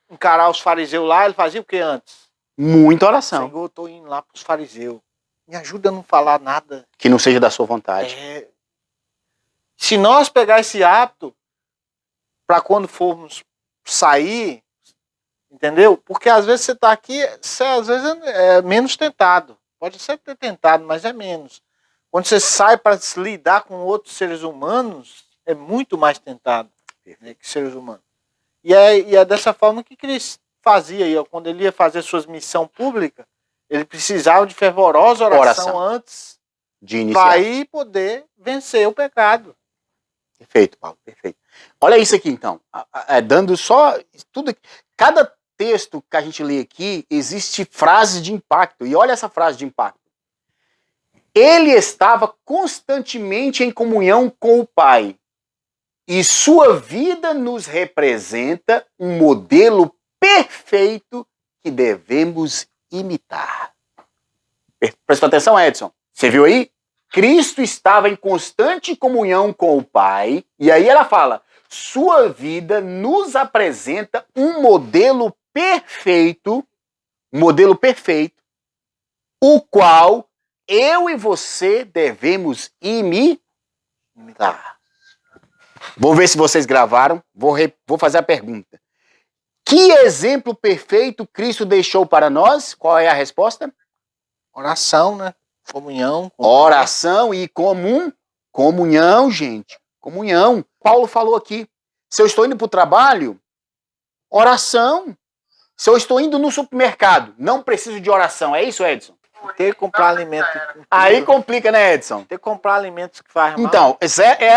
encarar os fariseus lá, ele fazia o que antes? Muita oração. Senhor, eu estou indo lá para os fariseus. Me ajuda a não falar nada. Que não seja da sua vontade. Se nós pegar esse hábito para quando formos sair, entendeu? Porque às vezes você está aqui, você às vezes é menos tentado. Pode ser ter tentado, mas é menos. Quando você sai para se lidar com outros seres humanos, é muito mais tentado, né, que seres humanos. E é dessa forma que Cristo fazia. Quando ele ia fazer suas missão pública, ele precisava de fervorosa oração antes de iniciar. Para aí poder vencer o pecado. Perfeito, Paulo, perfeito. Olha isso aqui então, dando só tudo. Cada texto que a gente lê aqui, existe frase de impacto. E olha essa frase de impacto. Ele estava constantemente em comunhão com o Pai. E sua vida nos representa um modelo perfeito que devemos imitar. Presta atenção, Edson. Você viu aí? Cristo estava em constante comunhão com o Pai. E aí ela fala, sua vida nos apresenta um modelo perfeito, o qual eu e você devemos imitar. Vou ver se vocês gravaram, vou fazer a pergunta. Que exemplo perfeito Cristo deixou para nós? Qual é a resposta? Oração, né? Comunhão. Oração e comunhão, gente. Comunhão. Paulo falou aqui, se eu estou indo para o trabalho, oração. Se eu estou indo no supermercado, não preciso de oração. É isso, Edson? Ter que comprar alimento. Aí complica, né, Edson? Ter que comprar alimentos que faz mal. Então,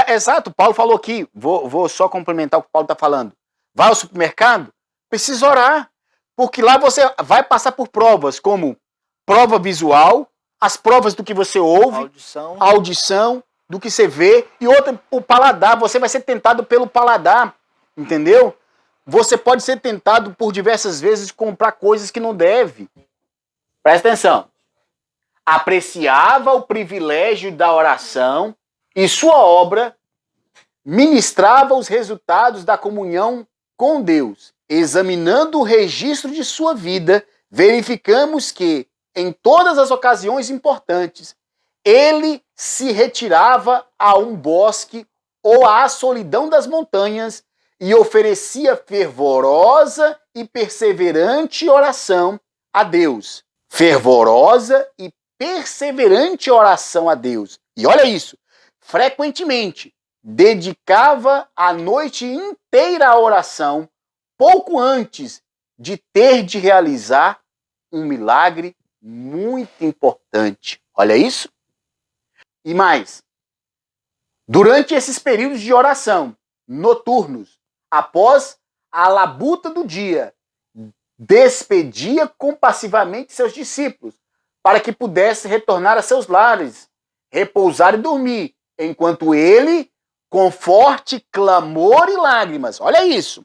exato. Paulo falou aqui, vou só complementar o que o Paulo está falando. Vai ao supermercado, precisa orar. Porque lá você vai passar por provas, como prova visual, as provas do que você ouve, audição, do que você vê, e outra, o paladar. Você vai ser tentado pelo paladar, entendeu? Você pode ser tentado por diversas vezes comprar coisas que não deve. Presta atenção. Apreciava o privilégio da oração e sua obra ministrava os resultados da comunhão com Deus. Examinando o registro de sua vida, verificamos que, em todas as ocasiões importantes, ele se retirava a um bosque ou à solidão das montanhas e oferecia fervorosa e perseverante oração a Deus. Fervorosa e perseverante oração a Deus. E olha isso, frequentemente dedicava a noite inteira à oração, pouco antes de ter de realizar um milagre muito importante. Olha isso. E mais, durante esses períodos de oração noturnos, após a labuta do dia, despedia compassivamente seus discípulos, para que pudesse retornar a seus lares, repousar e dormir, enquanto ele, com forte clamor e lágrimas, olha isso,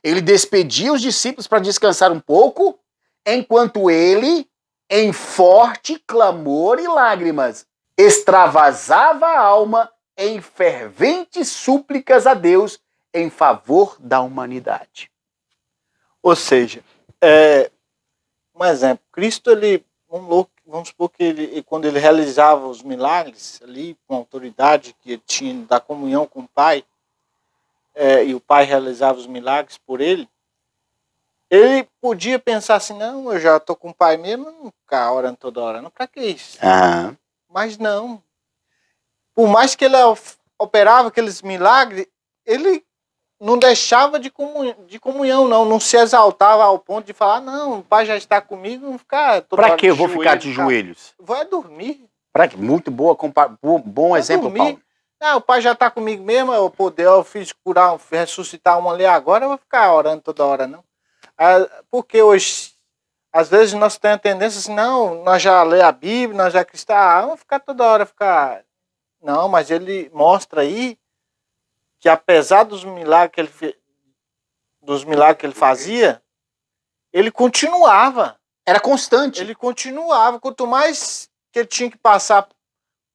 ele despedia os discípulos para descansar um pouco, enquanto ele, em forte clamor e lágrimas, extravasava a alma em ferventes súplicas a Deus em favor da humanidade. Ou seja, um exemplo, Cristo, vamos supor que ele, quando ele realizava os milagres ali, com a autoridade que ele tinha da comunhão com o Pai, e o Pai realizava os milagres por ele podia pensar assim, não, eu já estou com o Pai mesmo, não ficar orando toda hora, não, para que isso? Uhum. Mas não. Por mais que ele operava aqueles milagres, ele não deixava de comunhão, não se exaltava ao ponto de falar, não, o pai já está comigo, não ficar toda Pra hora que eu vou ficar de joelhos? Vai dormir. Pra quê? Muito bom Vai exemplo, dormir. Paulo. Ah, o pai já está comigo mesmo, eu fiz curar, ressuscitar um ali agora, eu vou ficar orando toda hora, não. Porque hoje, às vezes nós temos a tendência assim, não, nós já lê a Bíblia, nós já cristão, vamos ficar toda hora, Não, mas ele mostra aí que apesar dos milagres que ele fazia, ele continuava. Era constante. Ele continuava. Quanto mais que ele tinha que passar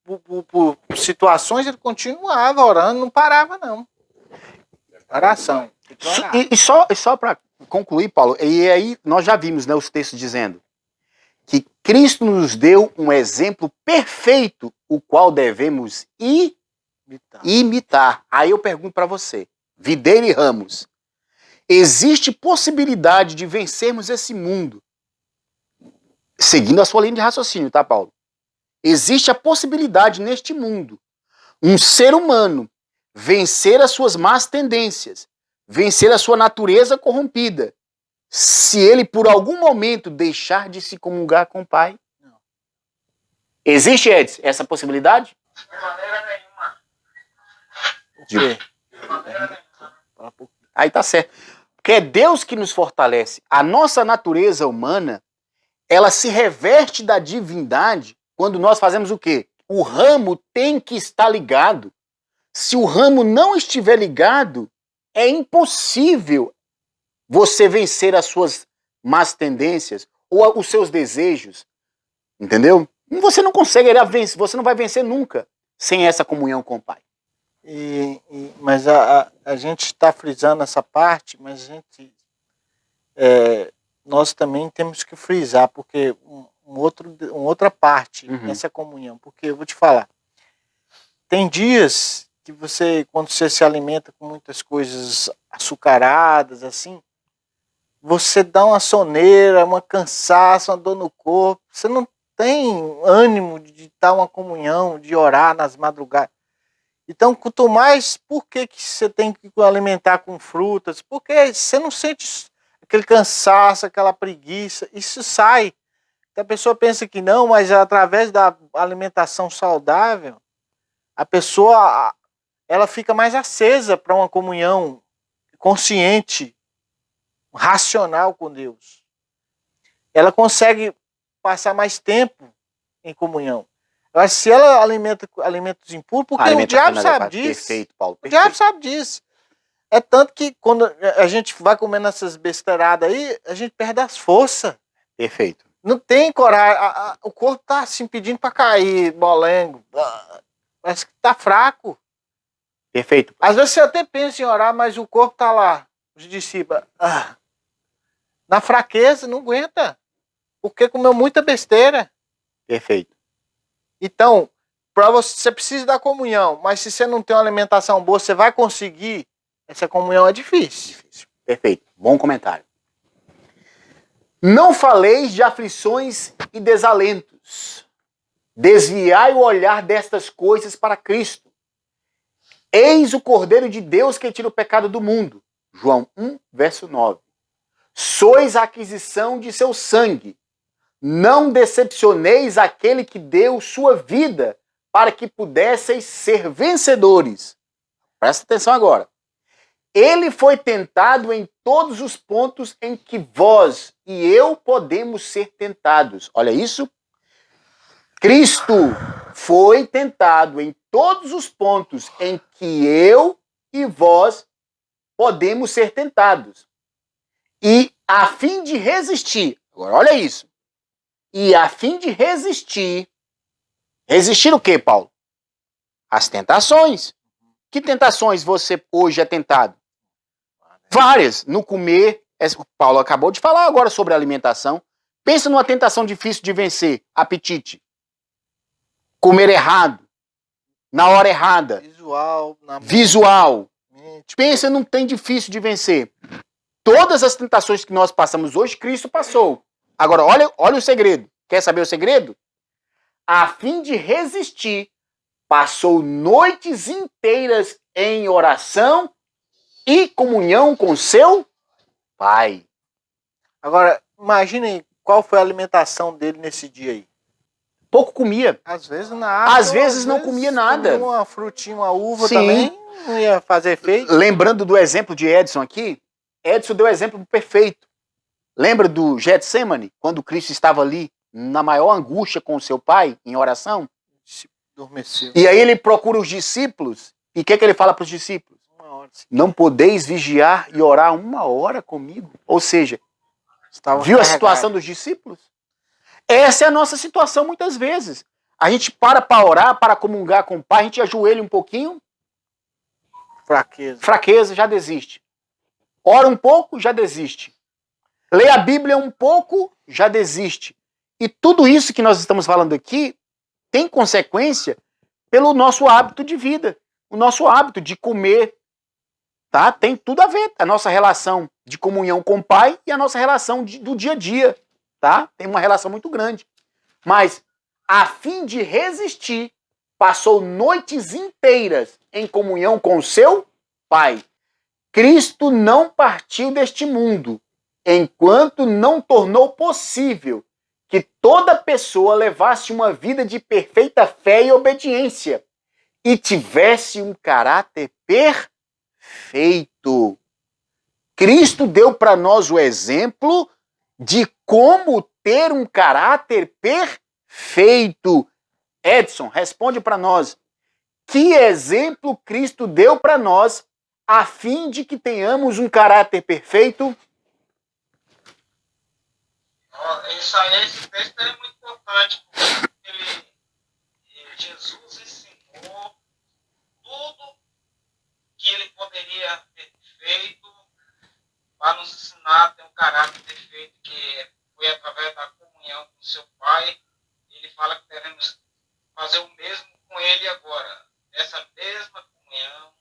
por situações, ele continuava orando, não parava, não. Oração. E só para concluir, Paulo, e aí nós já vimos, né, os textos dizendo que Cristo nos deu um exemplo perfeito, o qual devemos imitar. Aí eu pergunto para você, videira e ramos, existe possibilidade de vencermos esse mundo? Seguindo a sua linha de raciocínio, tá, Paulo? Existe a possibilidade neste mundo, um ser humano vencer as suas más tendências, vencer a sua natureza corrompida, se ele por algum momento deixar de se comungar com o Pai? Não. Existe, Edson, essa possibilidade? De maneira nenhuma. O quê? De maneira nenhuma. Aí tá certo. Porque é Deus que nos fortalece. A nossa natureza humana, ela se reverte da divindade quando nós fazemos o quê? O ramo tem que estar ligado. Se o ramo não estiver ligado, é impossível você vencer as suas más tendências ou os seus desejos. Entendeu? Você não consegue vencer, você não vai vencer nunca sem essa comunhão com o Pai. Mas a gente está frisando essa parte, mas nós também temos que frisar, porque outra parte nessa comunhão, porque eu vou te falar, tem dias que quando você se alimenta com muitas coisas açucaradas, assim, você dá uma soneira, uma cansaço, uma dor no corpo, você não tem ânimo de estar uma comunhão, de orar nas madrugadas. Então, quanto mais, por que você tem que alimentar com frutas? Porque você não sente aquele cansaço, aquela preguiça, isso sai. Então, a pessoa pensa que não, mas através da alimentação saudável, a pessoa ela fica mais acesa para uma comunhão consciente, racional com Deus. Ela consegue passar mais tempo em comunhão. Mas se ela alimenta alimentos impuros, porque o diabo sabe disso. Perfeito, Paulo. Perfeito. O diabo sabe disso. É tanto que quando a gente vai comendo essas besteiradas aí, a gente perde as forças. Perfeito. Não tem coragem. O corpo tá assim pedindo para cair, molengo. Parece que tá fraco. Perfeito. Às vezes você até pensa em orar, mas o corpo tá lá, os discípulos. Na fraqueza, não aguenta. Porque comeu muita besteira. Perfeito. Então, você precisa da comunhão, mas se você não tem uma alimentação boa, você vai conseguir? Essa comunhão é difícil. Perfeito. Bom comentário. Não faleis de aflições e desalentos. Desviai o olhar destas coisas para Cristo. Eis o Cordeiro de Deus que tira o pecado do mundo. João 1, verso 9. Sois a aquisição de seu sangue. Não decepcioneis aquele que deu sua vida para que pudesseis ser vencedores. Presta atenção agora. Ele foi tentado em todos os pontos em que vós e eu podemos ser tentados. Olha isso. Cristo foi tentado em todos os pontos em que eu e vós podemos ser tentados. E a fim de resistir, agora olha isso. E a fim de resistir o quê, Paulo? As tentações. Que tentações você hoje é tentado? Várias. No comer, Paulo acabou de falar agora sobre alimentação. Pensa numa tentação difícil de vencer, apetite. Comer errado, na hora errada. Visual. Pensa num tem difícil de vencer. Todas as tentações que nós passamos hoje, Cristo passou. Agora, olha o segredo. Quer saber o segredo? A fim de resistir, passou noites inteiras em oração e comunhão com seu Pai. Agora, imaginem qual foi a alimentação dele nesse dia aí. Pouco comia. Às vezes nada. Às vezes não comia nada. Comia uma frutinha, uma uva Sim. também, não ia fazer efeito. Lembrando do exemplo de Edson aqui, Edson deu o exemplo perfeito. Lembra do Getsemane, quando Cristo estava ali na maior angústia com o seu pai, em oração? Adormeceu. E aí ele procura os discípulos, e o que ele fala para os discípulos? Não podeis vigiar e orar 1 hora comigo? Ou seja, viu a situação dos discípulos? Essa é a nossa situação muitas vezes. A gente para orar, para comungar com o Pai, a gente ajoelha um pouquinho, fraqueza, já desiste. Ora um pouco, já desiste. Lê a Bíblia um pouco, já desiste. E tudo isso que nós estamos falando aqui tem consequência pelo nosso hábito de vida, o nosso hábito de comer, tá? Tem tudo a ver, a nossa relação de comunhão com o Pai e a nossa relação do dia a dia, tá? Tem uma relação muito grande. Mas, a fim de resistir, passou noites inteiras em comunhão com o seu Pai. Cristo não partiu deste mundo, enquanto não tornou possível que toda pessoa levasse uma vida de perfeita fé e obediência e tivesse um caráter perfeito. Cristo deu para nós o exemplo de como ter um caráter perfeito. Edson, responde para nós. Que exemplo Cristo deu para nós a fim de que tenhamos um caráter perfeito? Isso aí, esse texto é muito importante, porque Jesus ensinou tudo que ele poderia ter feito para nos ensinar a ter um caráter perfeito, que foi através da comunhão com seu Pai. Ele fala que devemos fazer o mesmo com ele agora. Essa mesma comunhão,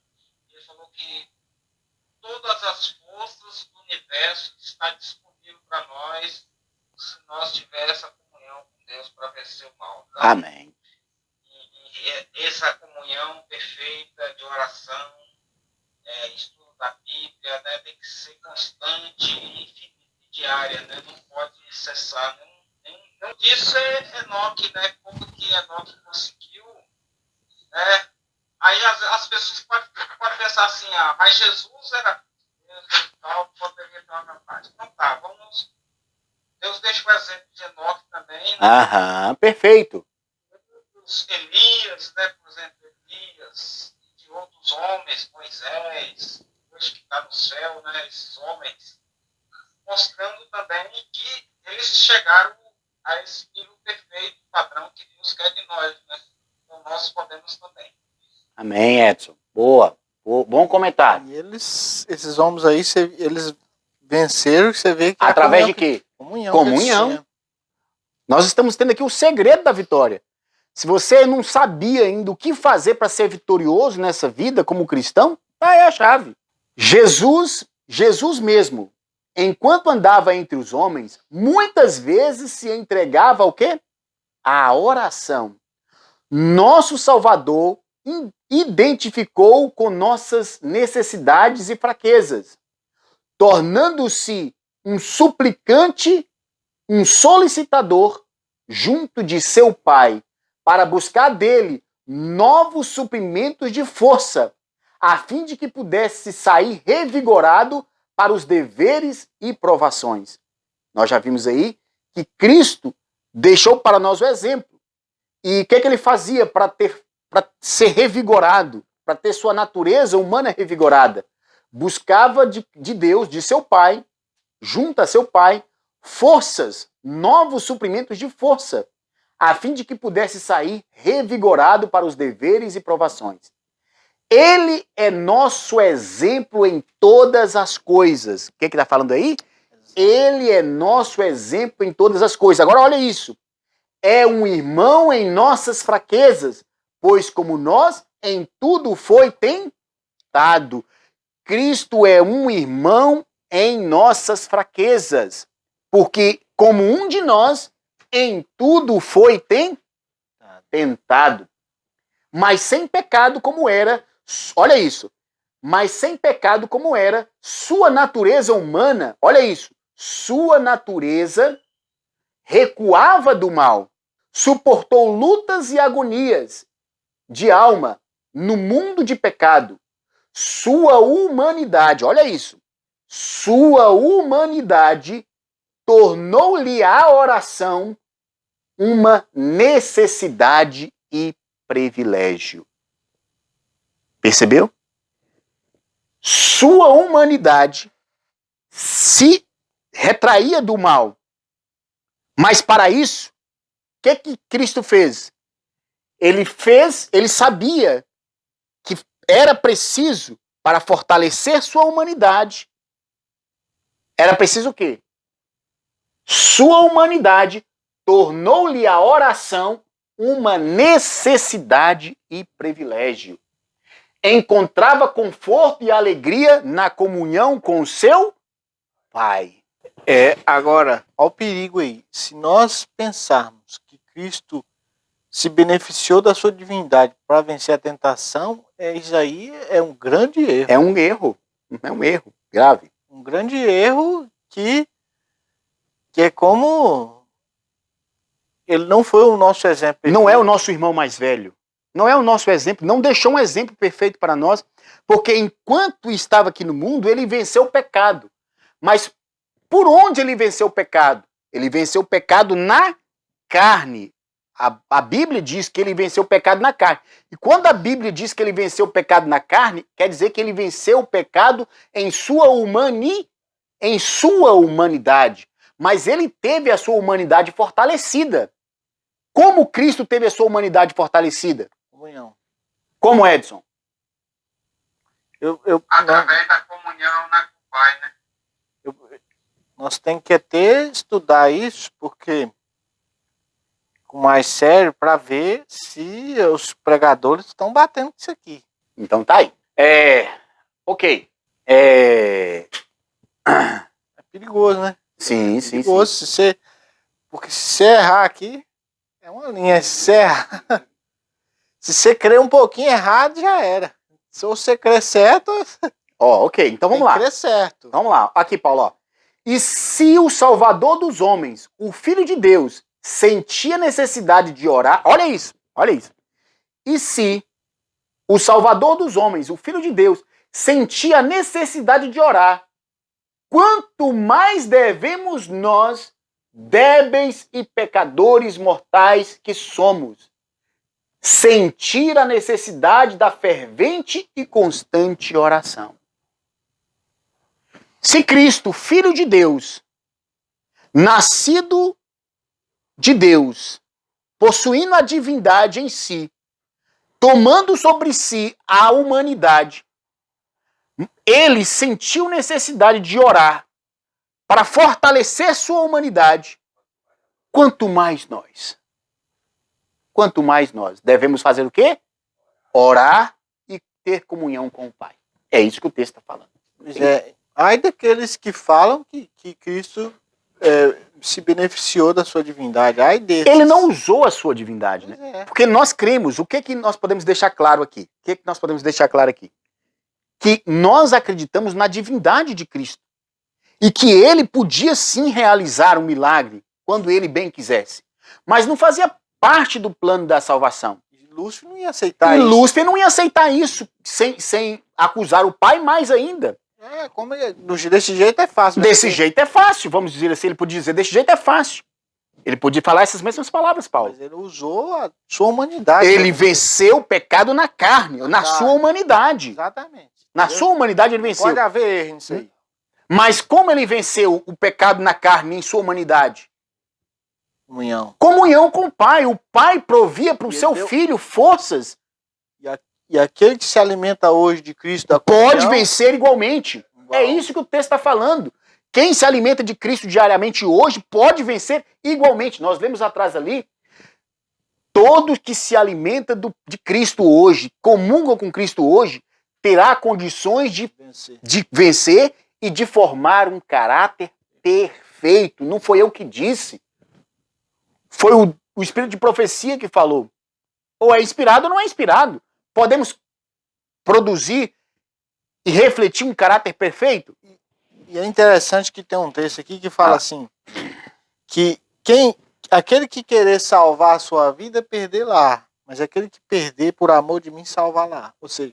ele falou que todas as forças do universo estão disponíveis para nós, se nós tivermos essa comunhão com Deus para vencer o mal. Então, amém. E essa comunhão perfeita de oração, estudo da Bíblia, né, tem que ser constante e diária, né, não pode cessar. Não disse Enoque, né, como que Enoque conseguiu, né? Aí as pessoas podem pensar assim, mas Jesus era Deus e tal, poderia ter uma capaz. Então tá, vamos. Deus deixa o exemplo de Enoque também, né? Aham, perfeito. Os Elias, né, por exemplo, Elias, e de outros homens, Moisés, hoje que está no céu, né, esses homens, mostrando também que eles chegaram a esse nível perfeito, padrão que Deus quer de nós, né? Então nós podemos também. Amém, Edson. Boa. Bom comentário. E esses homens aí, eles venceram, você vê que através de quê? Comunhão. Nós estamos tendo aqui o segredo da vitória. Se você não sabia ainda o que fazer para ser vitorioso nessa vida como cristão, tá aí a chave. Jesus mesmo, enquanto andava entre os homens, muitas vezes se entregava ao quê? À oração. Nosso Salvador identificou com nossas necessidades e fraquezas, tornando-se um suplicante, um solicitador junto de seu Pai, para buscar dele novos suprimentos de força, a fim de que pudesse sair revigorado para os deveres e provações. Nós já vimos aí que Cristo deixou para nós o exemplo. E o que ele fazia para ser revigorado, para ter sua natureza humana revigorada? Buscava de Deus, de seu Pai, junto a seu Pai, forças, novos suprimentos de força, a fim de que pudesse sair revigorado para os deveres e provações. Ele é nosso exemplo em todas as coisas. O que está falando aí? Ele é nosso exemplo em todas as coisas. Agora olha isso. É um irmão em nossas fraquezas, pois como nós, em tudo foi tentado. Cristo é um irmão em nossas fraquezas, porque como um de nós, em tudo foi tentado, mas sem pecado como era, olha isso, mas sem pecado como era sua natureza humana. Olha isso. Sua natureza recuava do mal, suportou lutas e agonias de alma no mundo de pecado. Sua humanidade, olha isso. Sua humanidade tornou-lhe a oração uma necessidade e privilégio. Percebeu? Sua humanidade se retraía do mal. Mas para isso, o que Cristo fez? Ele sabia que era preciso, para fortalecer sua humanidade, era preciso o quê? Sua humanidade tornou-lhe a oração uma necessidade e privilégio. Encontrava conforto e alegria na comunhão com o seu Pai. Agora, olha o perigo aí. Se nós pensarmos que Cristo se beneficiou da sua divindade para vencer a tentação, isso aí é um grande erro. É um erro grave. Um grande erro que é como ele não foi o nosso exemplo perfeito. Não é o nosso irmão mais velho. Não é o nosso exemplo. Não deixou um exemplo perfeito para nós, porque enquanto estava aqui no mundo, ele venceu o pecado. Mas por onde ele venceu o pecado? Ele venceu o pecado na carne. A Bíblia diz que ele venceu o pecado na carne. E quando a Bíblia diz que ele venceu o pecado na carne, quer dizer que ele venceu o pecado em sua humanidade. Mas ele teve a sua humanidade fortalecida. Como Cristo teve a sua humanidade fortalecida? Comunhão. Como, Edson? Através da comunhão, né, com o Pai, né? Nós temos que estudar isso, porque com mais sério, para ver se os pregadores estão batendo com isso aqui. Então tá aí. Ok. É perigoso, né? Sim, É sim, perigoso. sim. Porque se você errar aqui, é uma linha. Se você crer um pouquinho errado, já era. Se você crer certo, Ok, então vamos lá. Tem que crer certo. Vamos lá. Aqui, Paulo, ó. E se o Salvador dos homens, o Filho de Deus, sentia necessidade de orar, olha isso. E se o Salvador dos homens, o Filho de Deus, sentia necessidade de orar, quanto mais devemos nós, débeis e pecadores mortais que somos, sentir a necessidade da fervente e constante oração. Se Cristo, Filho de Deus, nascido de Deus, possuindo a divindade em si, tomando sobre si a humanidade, ele sentiu necessidade de orar para fortalecer sua humanidade. Quanto mais nós devemos fazer o quê? Orar e ter comunhão com o Pai. É isso que o texto está falando. Ai daqueles que falam que Cristo se beneficiou da sua divindade. Ai desses. Ele não usou a sua divindade, né? É. Porque nós cremos. O que nós podemos deixar claro aqui? Que nós acreditamos na divindade de Cristo. E que ele podia sim realizar um milagre quando ele bem quisesse. Mas não fazia parte do plano da salvação. Lúcifer não ia aceitar E isso. Lúcifer não ia aceitar isso sem acusar o Pai mais ainda. Desse jeito é fácil. Desse jeito é fácil, vamos dizer assim. Ele podia dizer, desse jeito é fácil. Ele podia falar essas mesmas palavras, Paulo. Mas ele usou a sua humanidade. Ele venceu o pecado na carne, na sua humanidade. Exatamente. Na sua humanidade ele venceu. Pode haver erro nisso aí. Mas como ele venceu o pecado na carne em sua humanidade? Comunhão. Comunhão com o Pai. O Pai provia para o seu filho forças. E aquele que se alimenta hoje de Cristo da Pode comunhão, vencer igualmente. igual. É isso que o texto está falando. Quem se alimenta de Cristo diariamente hoje pode vencer igualmente. Nós lemos atrás ali. Todo que se alimenta de Cristo hoje, comunga com Cristo hoje, terá condições de vencer e de formar um caráter perfeito. Não foi eu que disse. Foi o Espírito de profecia que falou. Ou é inspirado ou não é inspirado. Podemos produzir e refletir um caráter perfeito? E é interessante que tem um texto aqui que fala assim, que aquele que querer salvar a sua vida, perder lá, mas aquele que perder por amor de mim, salvar lá. Ou seja,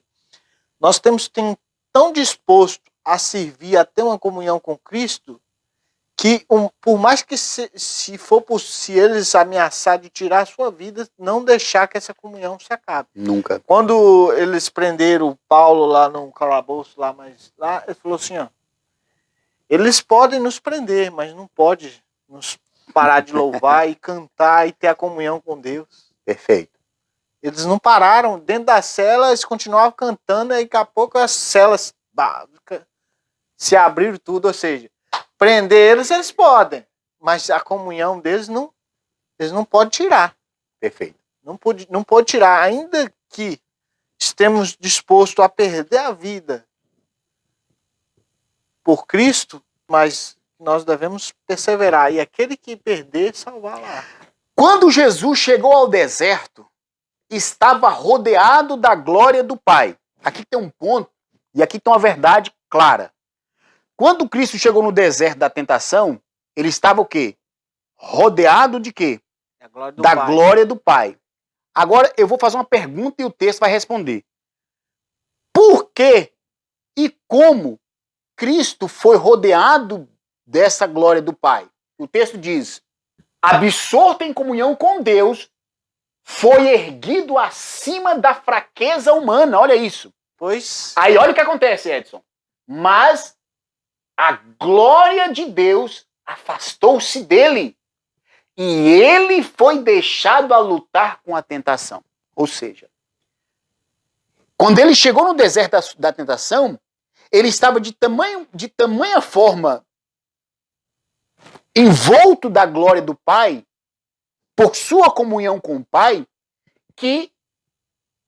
nós temos que estar tão disposto a servir, a ter uma comunhão com Cristo, que por mais que se eles ameaçarem de tirar a sua vida, não deixar que essa comunhão se acabe. Nunca. Quando eles prenderam Paulo lá num calabouço, lá ele falou assim, ó, eles podem nos prender, mas não pode nos parar de louvar e cantar e ter a comunhão com Deus. Perfeito. Eles não pararam. Dentro da cela, eles continuavam cantando e daqui a pouco as celas se abriram tudo. Ou seja, prender eles podem, mas a comunhão deles eles não podem tirar. Perfeito. Não pode tirar. Ainda que estemos dispostos a perder a vida por Cristo, mas nós devemos perseverar. E aquele que perder, salvar lá. Quando Jesus chegou ao deserto, estava rodeado da glória do Pai. Aqui tem um ponto e aqui tem uma verdade clara. Quando Cristo chegou no deserto da tentação, ele estava o quê? Rodeado de quê? Glória do Pai. Agora eu vou fazer uma pergunta e o texto vai responder. Por que e como Cristo foi rodeado dessa glória do Pai? O texto diz, absorto em comunhão com Deus, foi erguido acima da fraqueza humana. Olha isso. Aí olha o que acontece, Edson. Mas a glória de Deus afastou-se dele. E ele foi deixado a lutar com a tentação. Ou seja, quando ele chegou no deserto da tentação, ele estava de tamanha forma envolto da glória do Pai, por sua comunhão com o Pai, que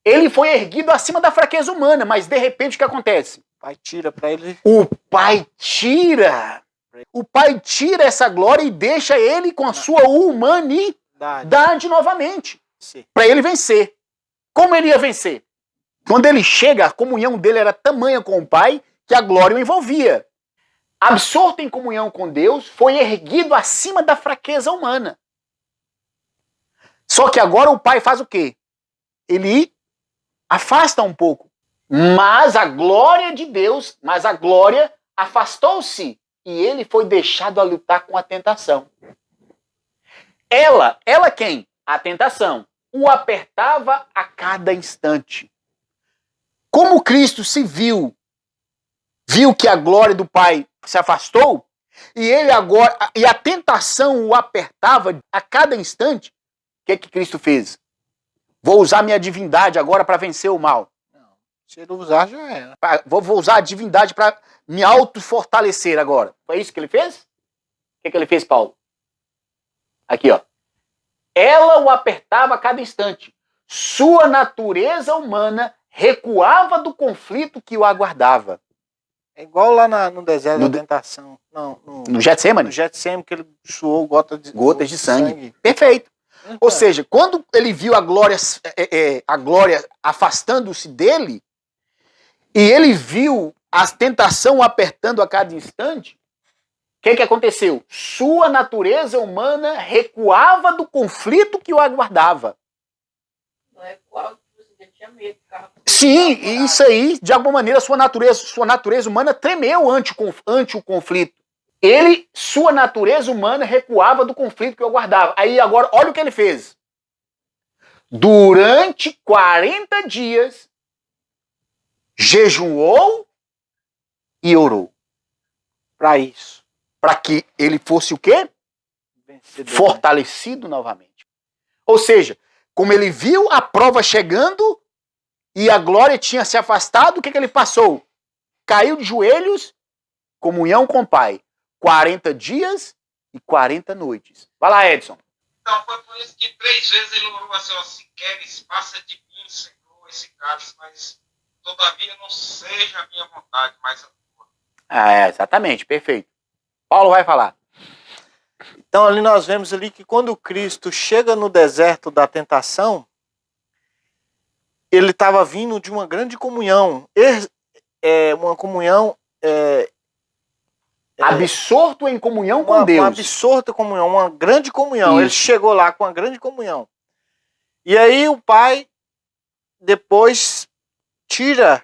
ele foi erguido acima da fraqueza humana. Mas de repente o que acontece? O Pai tira para ele. O Pai tira essa glória e deixa ele com a sua humanidade novamente. Para ele vencer. Como ele ia vencer? Quando ele chega, a comunhão dele era tamanha com o Pai que a glória o envolvia. Absorto em comunhão com Deus, foi erguido acima da fraqueza humana. Só que agora o Pai faz o quê? Ele afasta um pouco. Mas a glória de Deus, afastou-se. E ele foi deixado a lutar com a tentação. Ela quem? A tentação. O apertava a cada instante. Como Cristo se viu que a glória do Pai se afastou, e a tentação o apertava a cada instante, o que Cristo fez? Vou usar minha divindade agora para vencer o mal. Não, se ele usar, já era. Vou usar a divindade para me auto-fortalecer agora. Foi isso que ele fez? O que ele fez, Paulo? Aqui, ó. Ela o apertava a cada instante. Sua natureza humana recuava do conflito que o aguardava. É igual lá no deserto da tentação. No Getsemane? No Getsemane, que ele suou gotas de sangue. Perfeito. Ou seja, quando ele viu a glória afastando-se dele, e ele viu a tentação apertando a cada instante, o que aconteceu? Sua natureza humana recuava do conflito que o aguardava. Não recuava, você tinha medo. Sim, isso aí, de alguma maneira, sua natureza humana tremeu ante o conflito. Sua natureza humana recuava do conflito que o aguardava. Aí agora, olha o que ele fez. Durante 40 dias, jejuou e orou. Para isso. Para que ele fosse o quê? Vencedor. Fortalecido novamente. Ou seja, como ele viu a prova chegando e a glória tinha se afastado, o que ele passou? Caiu de joelhos, comunhão com o Pai. 40 dias e 40 noites. Vai lá, Edson. Então, foi por isso que 3 vezes ele orou assim, ó, se queres, passa de mim, Senhor, esse cálice, mas todavia não seja a minha vontade, mas a tua. Exatamente, perfeito. Paulo vai falar. Então, ali nós vemos ali que quando Cristo chega no deserto da tentação, ele estava vindo de uma grande comunhão. uma comunhão absorto em comunhão com uma Deus. absorta comunhão, uma grande comunhão. Ele Isso. chegou lá com uma grande comunhão. E aí o pai depois tira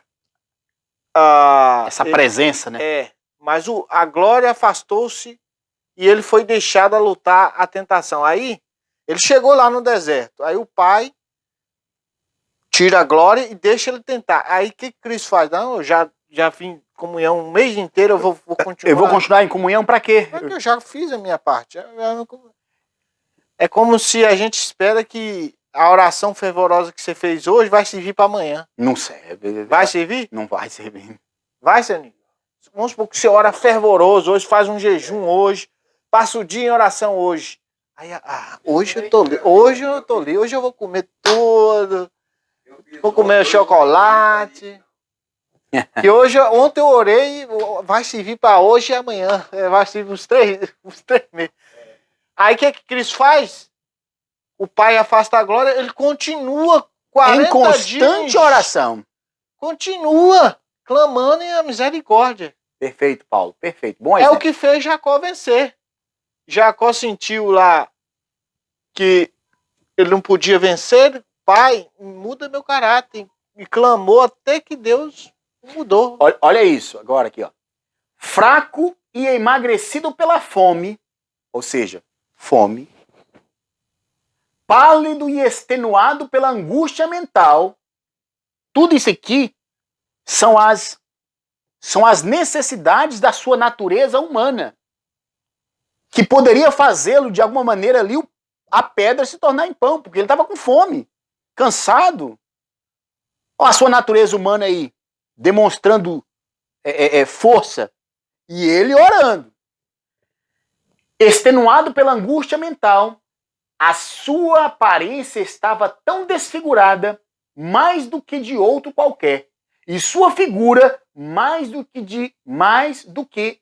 Essa presença, né? mas a glória afastou-se e ele foi deixado a lutar a tentação. Aí ele chegou lá no deserto. Aí o pai tira a glória e deixa ele tentar. Aí o que Cristo faz? Não, eu já vim comunhão um mês inteiro, eu vou continuar. Eu vou continuar em comunhão para quê? Mas eu já fiz a minha parte. É como se a gente espera que a oração fervorosa que você fez hoje vai servir para amanhã. Não serve. Vai servir? Não vai servir. Vai, Senhor. Vamos supor que você ora fervoroso hoje, faz um jejum hoje, passa o dia em oração hoje. Aí, hoje eu tô livre, hoje eu vou comer tudo, vou comer chocolate. Que ontem eu orei, vai servir para hoje e amanhã, vai servir os três meses. Aí o que Cristo faz? O Pai afasta a glória, ele continua 40 em constante dias, oração. continua clamando em a misericórdia. Perfeito, Paulo, perfeito. Bom É exemplo. o que fez Jacó vencer. Jacó sentiu lá que ele não podia vencer. Pai, muda meu caráter. E clamou até que Deus mudou. Olha isso, agora aqui, ó. Fraco e emagrecido pela fome, ou seja, fome. Pálido e extenuado pela angústia mental. Tudo isso aqui são as necessidades da sua natureza humana, que poderia fazê-lo, de alguma maneira, ali, a pedra se tornar em pão, porque ele estava com fome, cansado. Olha a sua natureza humana aí, demonstrando força, e ele orando. Extenuado pela angústia mental, a sua aparência estava tão desfigurada, mais do que de outro qualquer, e sua figura mais do que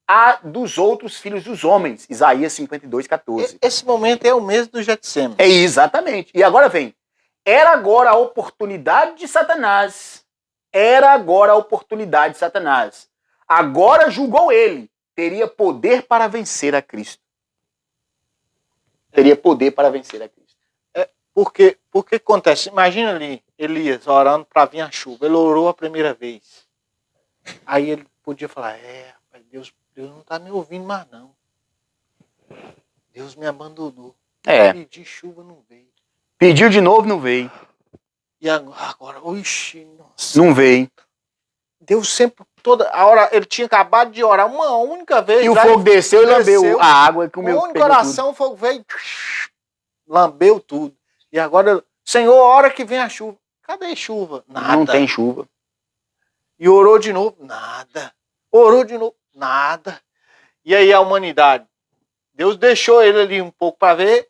a dos outros filhos dos homens. Isaías 52:14. Esse momento é o mesmo do Getsemane. É exatamente. E agora vem. Era agora a oportunidade de Satanás. Agora julgou ele. Teria poder para vencer a Cristo. Porque acontece? Imagina ali, Elias orando para vir a chuva. Ele orou a primeira vez. Aí ele podia falar, rapaz, Deus não está me ouvindo mais não. Deus me abandonou. Pedi chuva, não veio. Pediu de novo, não veio. E agora, oxi, nossa. Não veio. Deus sempre, toda a hora, ele tinha acabado de orar uma única vez. E o fogo desceu e lambeu a água. Que o meu uma única oração, o fogo veio, lambeu tudo. E agora, Senhor, a hora que vem a chuva. Cadê chuva? Nada. Não tem chuva. E orou de novo, nada. Orou de novo, nada. E aí a humanidade, Deus deixou ele ali um pouco para ver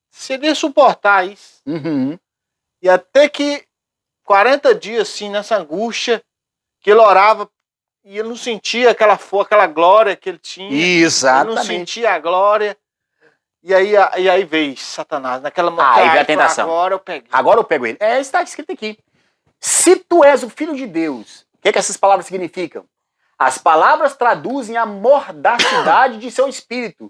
se ele ia suportar isso. Uhum. E até que 40 dias assim, nessa angústia, que ele orava e ele não sentia aquela glória que ele tinha. Exatamente. Ele não sentia a glória. E aí veio Satanás, naquela aí veio a tentação. Agora eu pego ele. Está escrito aqui. Se tu és o filho de Deus, o que essas palavras significam? As palavras traduzem a mordacidade de seu espírito.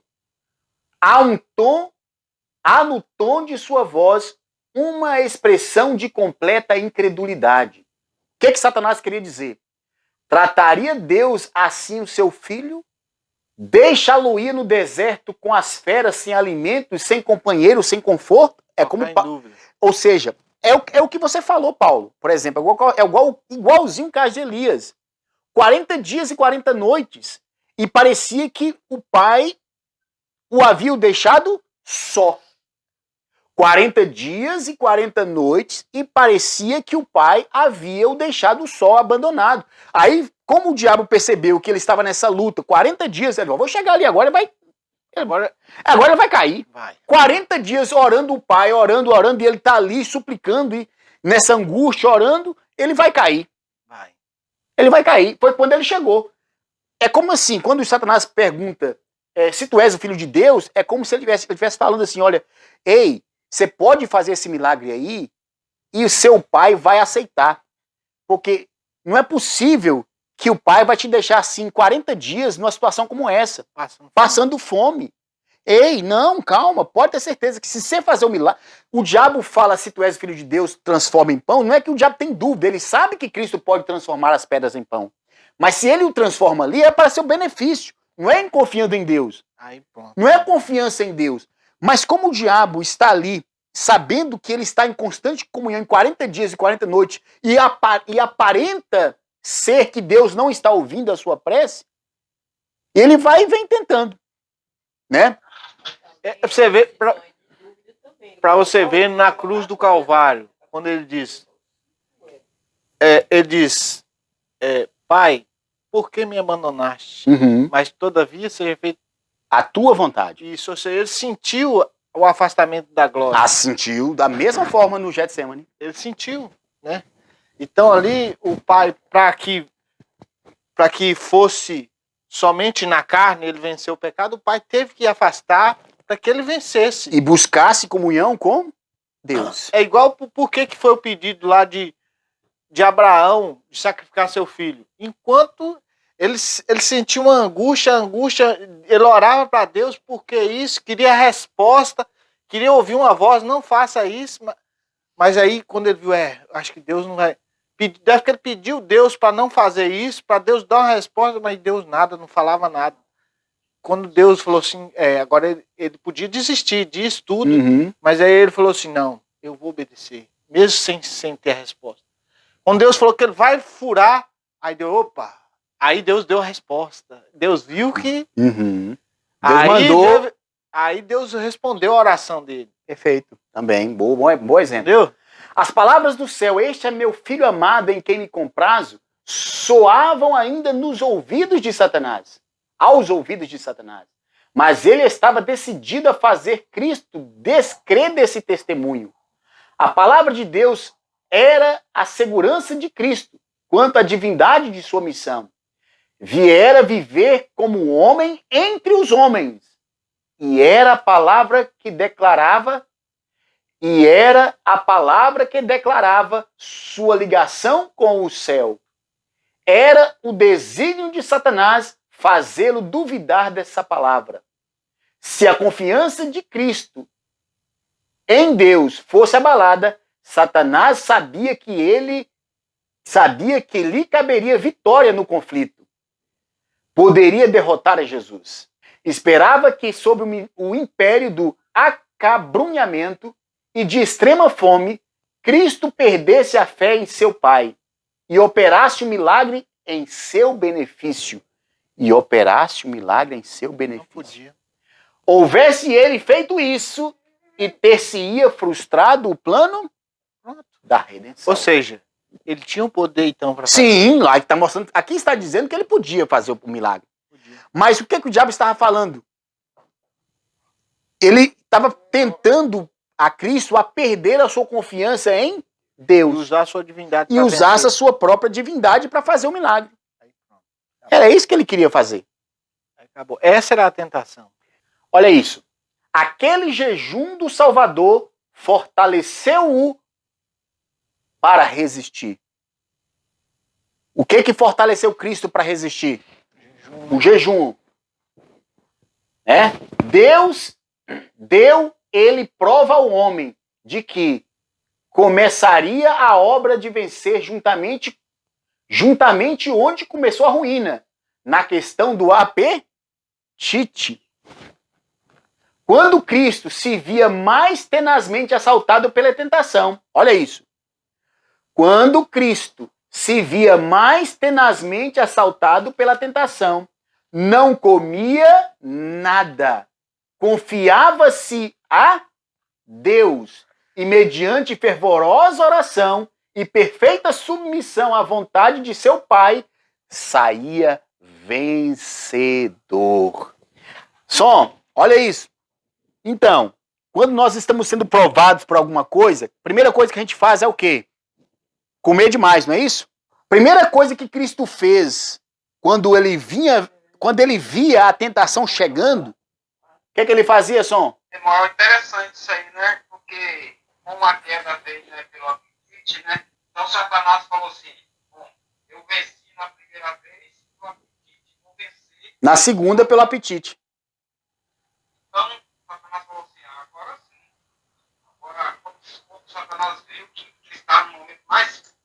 Há no tom de sua voz uma expressão de completa incredulidade. O que Satanás queria dizer? Trataria Deus assim o seu filho? Deixá-lo ir no deserto com as feras, sem alimento, sem companheiro, sem conforto? Ou seja, é o que você falou, Paulo. Por exemplo, igualzinho o caso de Elias. 40 dias e 40 noites. E parecia que o pai o havia deixado só. 40 dias e 40 noites e parecia que o pai havia o deixado só, abandonado. Aí, como o diabo percebeu que ele estava nessa luta, 40 dias, ele falou, vou chegar ali agora, agora ele vai cair. Vai. 40 dias orando o pai, orando, e ele está ali suplicando, e nessa angústia, orando, ele vai cair. Ele vai cair. Foi quando ele chegou. É como assim, quando o Satanás pergunta se tu és o filho de Deus, é como se ele estivesse falando assim, olha, ei, você pode fazer esse milagre aí e o seu pai vai aceitar. Porque não é possível que o pai vai te deixar assim 40 dias numa situação como essa, passando fome. Ei, não, calma, pode ter certeza que se você fazer um milagre, o diabo fala, se tu és filho de Deus, transforma em pão, não é que o diabo tem dúvida, ele sabe que Cristo pode transformar as pedras em pão. Mas se ele o transforma ali, é para seu benefício, não é confiando em Deus. Aí, pronto. Não é confiança em Deus. Mas como o diabo está ali, sabendo que ele está em constante comunhão em 40 dias e 40 noites, e aparenta ser que Deus não está ouvindo a sua prece, ele vai e vem tentando, né? Você vê, para você ver na cruz do Calvário, quando ele diz, Pai, por que me abandonaste? Mas todavia seja feito a tua vontade. Isso, ou seja, ele sentiu o afastamento da glória. Ah, sentiu da mesma forma no Getsemane. Ele sentiu, né? Então ali o pai, para que fosse somente na carne ele venceu o pecado, o pai teve que afastar para que ele vencesse. E buscasse comunhão com Deus. É igual por que foi o pedido lá de Abraão de sacrificar seu filho. Enquanto ele sentiu uma angústia, ele orava para Deus porque isso, queria resposta, queria ouvir uma voz, não faça isso. Mas aí quando ele viu, acho que Deus não vai... Deve que ele pediu Deus para não fazer isso, para Deus dar uma resposta, mas Deus nada, não falava nada. Quando Deus falou assim, agora ele podia desistir disso tudo, mas aí ele falou assim, não, eu vou obedecer, mesmo sem ter a resposta. Quando Deus falou que ele vai furar, aí Deus deu a resposta. Deus viu que... Deus aí mandou... Aí Deus respondeu a oração dele. Perfeito, também, bom exemplo. Entendeu? As palavras do céu, este é meu filho amado em quem me comprazo, soavam ainda nos ouvidos de Satanás, aos ouvidos de Satanás. Mas ele estava decidido a fazer Cristo descrer desse testemunho. A palavra de Deus era a segurança de Cristo quanto à divindade de sua missão. Viera viver como homem entre os homens. E era a palavra que declarava sua ligação com o céu. Era o desígnio de Satanás fazê-lo duvidar dessa palavra. Se a confiança de Cristo em Deus fosse abalada, Satanás sabia que lhe caberia vitória no conflito. Poderia derrotar a Jesus. Esperava que, sob o império do acabrunhamento e de extrema fome, Cristo perdesse a fé em seu Pai e operasse o milagre em seu benefício. Não podia. Houvesse ele feito isso e ter-se-ia frustrado o plano da redenção. Ou seja, ele tinha o poder então para fazer. Sim, lá está mostrando. Aqui está dizendo que ele podia fazer o milagre. Mas o que o diabo estava falando? Ele estava tentando a Cristo a perder a sua confiança em Deus. E usar a sua divindade. E usasse a sua própria divindade para fazer o milagre. Era isso que ele queria fazer. Acabou. Essa era a tentação. Olha isso. Aquele jejum do Salvador fortaleceu-o para resistir. O que fortaleceu Cristo para resistir? O jejum. Deus ele prova ao homem de que começaria a obra de vencer juntamente onde começou a ruína, na questão do apetite. Quando Cristo se via mais tenazmente assaltado pela tentação, olha isso. Quando Cristo se via mais tenazmente assaltado pela tentação, não comia nada. Confiava-se a Deus e, mediante fervorosa oração e perfeita submissão à vontade de seu Pai, saía vencedor. Olha isso. Então, quando nós estamos sendo provados por alguma coisa, a primeira coisa que a gente faz é o quê? Comer demais, não é isso? Primeira coisa que Cristo fez quando ele via a tentação chegando, o que ele fazia, Som? É interessante isso aí, né? Porque como a queda veio, né, pelo apetite, né? Então Satanás falou assim, bom, eu venci na primeira vez, Na segunda, pelo apetite. Então, Satanás falou assim, agora sim. Agora, quando Satanás viu que está no momento mais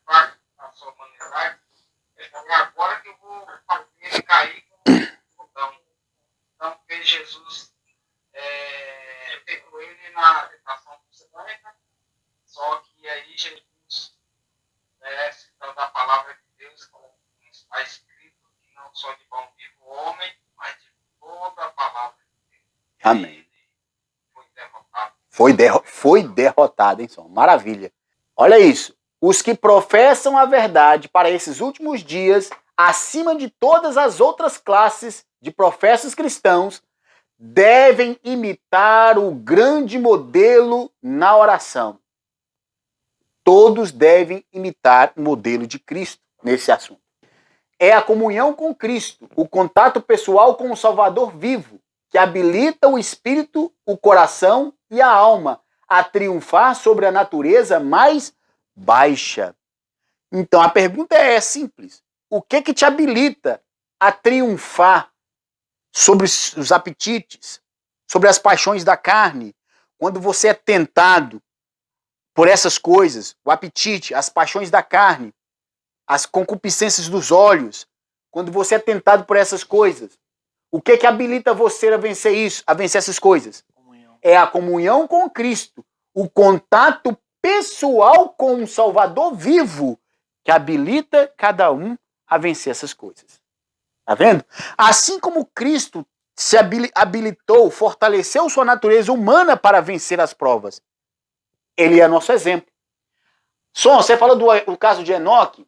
fraco da sua humanidade, ele falou, agora que eu vou fazer ele cair como um botão. Então, fez Jesus, pegou ele na tentação psicótica, só que aí Jesus, citando a palavra de Deus, como está escrito, que não só de pão vive o homem, mas de toda a palavra de Deus. Amém. Ele foi derrotado. Foi derrotado, hein, Som? Maravilha. Olha isso. Os que professam a verdade para esses últimos dias, acima de todas as outras classes de professos cristãos, devem imitar o grande modelo na oração. Todos devem imitar o modelo de Cristo nesse assunto. É a comunhão com Cristo, o contato pessoal com o Salvador vivo, que habilita o espírito, o coração e a alma a triunfar sobre a natureza mais baixa. Então a pergunta é simples. O que te habilita a triunfar sobre os apetites, sobre as paixões da carne, quando você é tentado por essas coisas, o apetite, as paixões da carne, as concupiscências dos olhos, quando você é tentado por essas coisas? O que habilita você a vencer isso, a vencer essas coisas? Comunhão. É a comunhão com Cristo, o contato pessoal com o Salvador vivo, que habilita cada um a vencer essas coisas. Tá vendo? Assim como Cristo se habilitou, fortaleceu sua natureza humana para vencer as provas, ele é nosso exemplo. Som, você falou do caso de Enoque.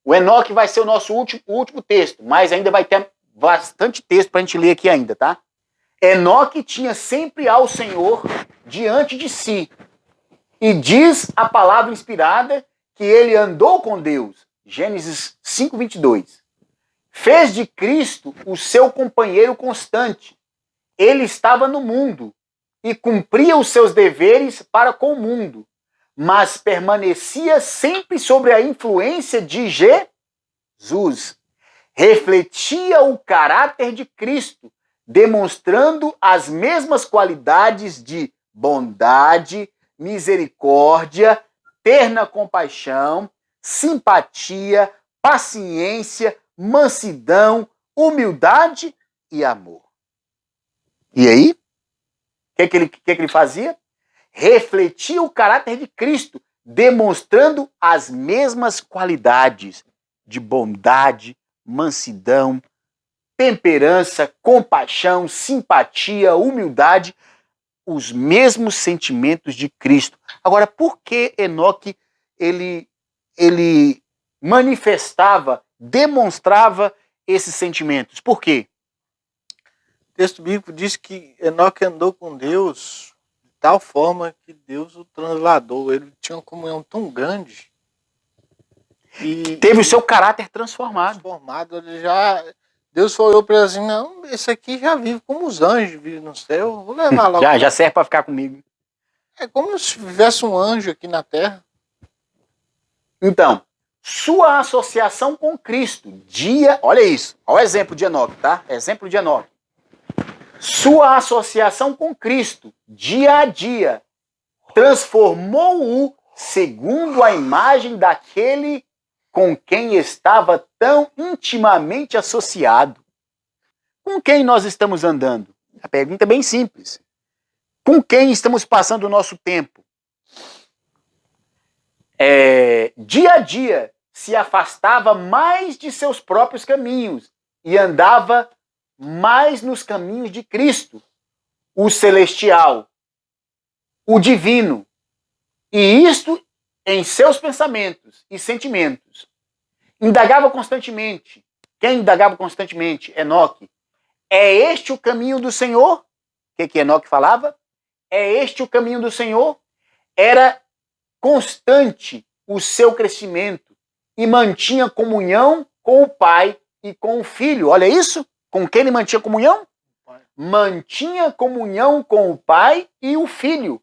O Enoque vai ser o nosso último texto, mas ainda vai ter bastante texto para a gente ler aqui ainda, tá? Enoque tinha sempre ao Senhor diante de si. E diz a palavra inspirada que ele andou com Deus. Gênesis 5:22. Fez de Cristo o seu companheiro constante. Ele estava no mundo e cumpria os seus deveres para com o mundo, mas permanecia sempre sobre a influência de Jesus. Refletia o caráter de Cristo, demonstrando as mesmas qualidades de bondade, misericórdia, terna compaixão, simpatia, paciência, mansidão, humildade e amor. E aí? O que ele fazia? Refletia o caráter de Cristo, demonstrando as mesmas qualidades de bondade, mansidão, temperança, compaixão, simpatia, humildade, os mesmos sentimentos de Cristo. Agora, por que Enoque ele manifestava, demonstrava esses sentimentos? Por quê? O texto bíblico diz que Enoque andou com Deus de tal forma que Deus o transladou. Ele tinha uma comunhão tão grande. E teve o seu caráter transformado. Deus olhou para ele assim, não, esse aqui já vive como os anjos vivem no céu, vou levar logo. já serve para ficar comigo. É como se tivesse um anjo aqui na terra. Então, sua associação com Cristo, olha isso, olha o exemplo de Enoque, tá? Exemplo de Enoque. Sua associação com Cristo, dia a dia, transformou-o segundo a imagem daquele com quem estava tão intimamente associado. Com quem nós estamos andando? A pergunta é bem simples. Com quem estamos passando o nosso tempo? Dia a dia se afastava mais de seus próprios caminhos e andava mais nos caminhos de Cristo, o celestial, o divino. E isto em seus pensamentos e sentimentos. Indagava constantemente. Quem indagava constantemente? Enoque. É este o caminho do Senhor? O que Enoque falava? É este o caminho do Senhor? Era constante o seu crescimento e mantinha comunhão com o Pai e com o Filho. Olha isso? Com quem ele mantinha comunhão? Mantinha comunhão com o Pai e o Filho.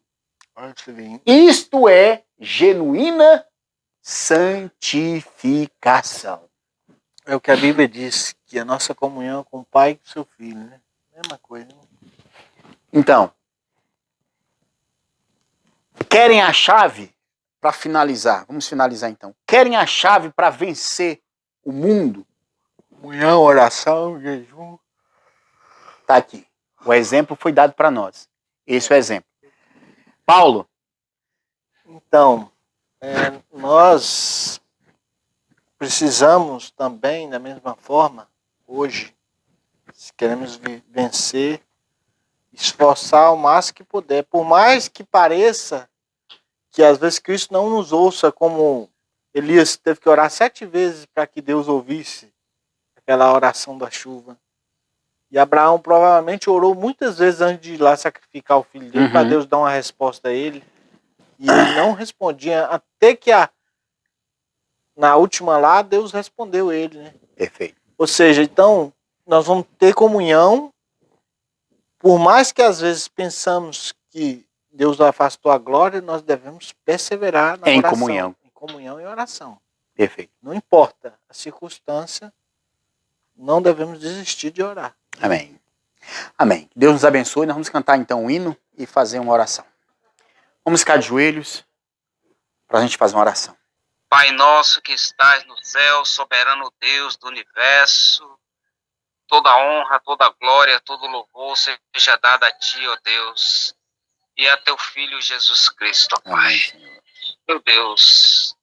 Isto é genuína santificação. É o que a Bíblia diz, que a nossa comunhão é com o Pai e com o seu Filho, né? Mesma coisa. Né? Então, querem a chave para finalizar? Vamos finalizar então. Querem a chave para vencer o mundo? Comunhão, oração, jejum. Tá aqui. O exemplo foi dado para nós. Esse é o exemplo. Paulo. Então, nós precisamos também, da mesma forma, hoje, se queremos vencer, esforçar o máximo que puder. Por mais que pareça que às vezes Cristo não nos ouça, como Elias teve que orar 7 vezes para que Deus ouvisse aquela oração da chuva. E Abraão provavelmente orou muitas vezes antes de ir lá sacrificar o filho dele, para Deus dar uma resposta a ele. E ele não respondia, até que na última lá, Deus respondeu ele, né? Perfeito. Ou seja, então, nós vamos ter comunhão, por mais que às vezes pensamos que Deus afastou a glória, nós devemos perseverar na oração. Comunhão. Em comunhão e oração. Perfeito. Não importa a circunstância, não devemos desistir de orar. Amém. Amém. Deus nos abençoe. Nós vamos cantar então um hino e fazer uma oração. Vamos ficar de joelhos para a gente fazer uma oração. Pai nosso que estás no céu, soberano Deus do universo, toda honra, toda glória, todo louvor seja dado a Ti, ó Deus, e a Teu Filho Jesus Cristo, ó Pai. Amém. Meu Deus,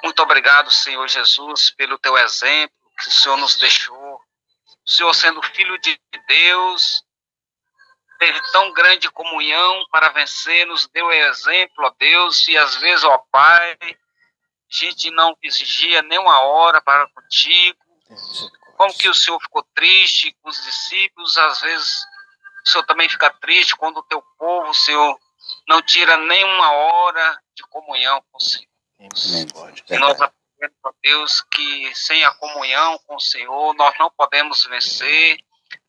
muito obrigado, Senhor Jesus, pelo Teu exemplo que o Senhor nos deixou. O Senhor, sendo Filho de Deus, teve tão grande comunhão para vencer, nos deu exemplo, ó Deus, e às vezes, ó Pai, a gente não exigia nem uma hora para contigo. Como que o Senhor ficou triste com os discípulos, às vezes o Senhor também fica triste quando o teu povo, o Senhor, não tira nem uma hora de comunhão com o Senhor. E nós aprendemos, ó Deus, que sem a comunhão com o Senhor, nós não podemos vencer,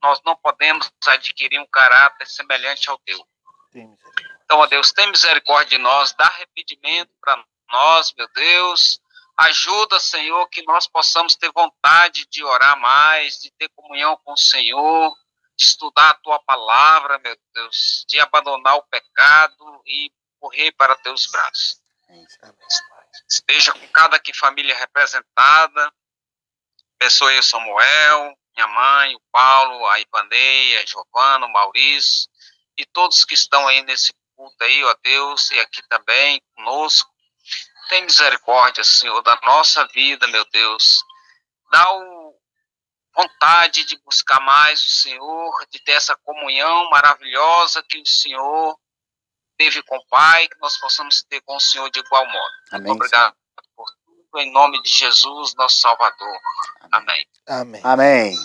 nós não podemos adquirir um caráter semelhante ao teu. Então, ó Deus, tem misericórdia de nós, dá arrependimento para nós, meu Deus. Ajuda, Senhor, que nós possamos ter vontade de orar mais, de ter comunhão com o Senhor, de estudar a Tua palavra, meu Deus, de abandonar o pecado e correr para Teus braços. Esteja com cada aqui família representada. Abençoe o Samuel, minha mãe, o Paulo, a Ivaneia, a Giovana, o Maurício e todos que estão aí nesse culto aí, ó Deus, e aqui também conosco. Tem misericórdia, Senhor, da nossa vida, meu Deus. Dá vontade de buscar mais o Senhor, de ter essa comunhão maravilhosa que o Senhor teve com o Pai, que nós possamos ter com o Senhor de igual modo. Amém, muito obrigado por tudo, em nome de Jesus, nosso Salvador. Amém. Amém. Amém.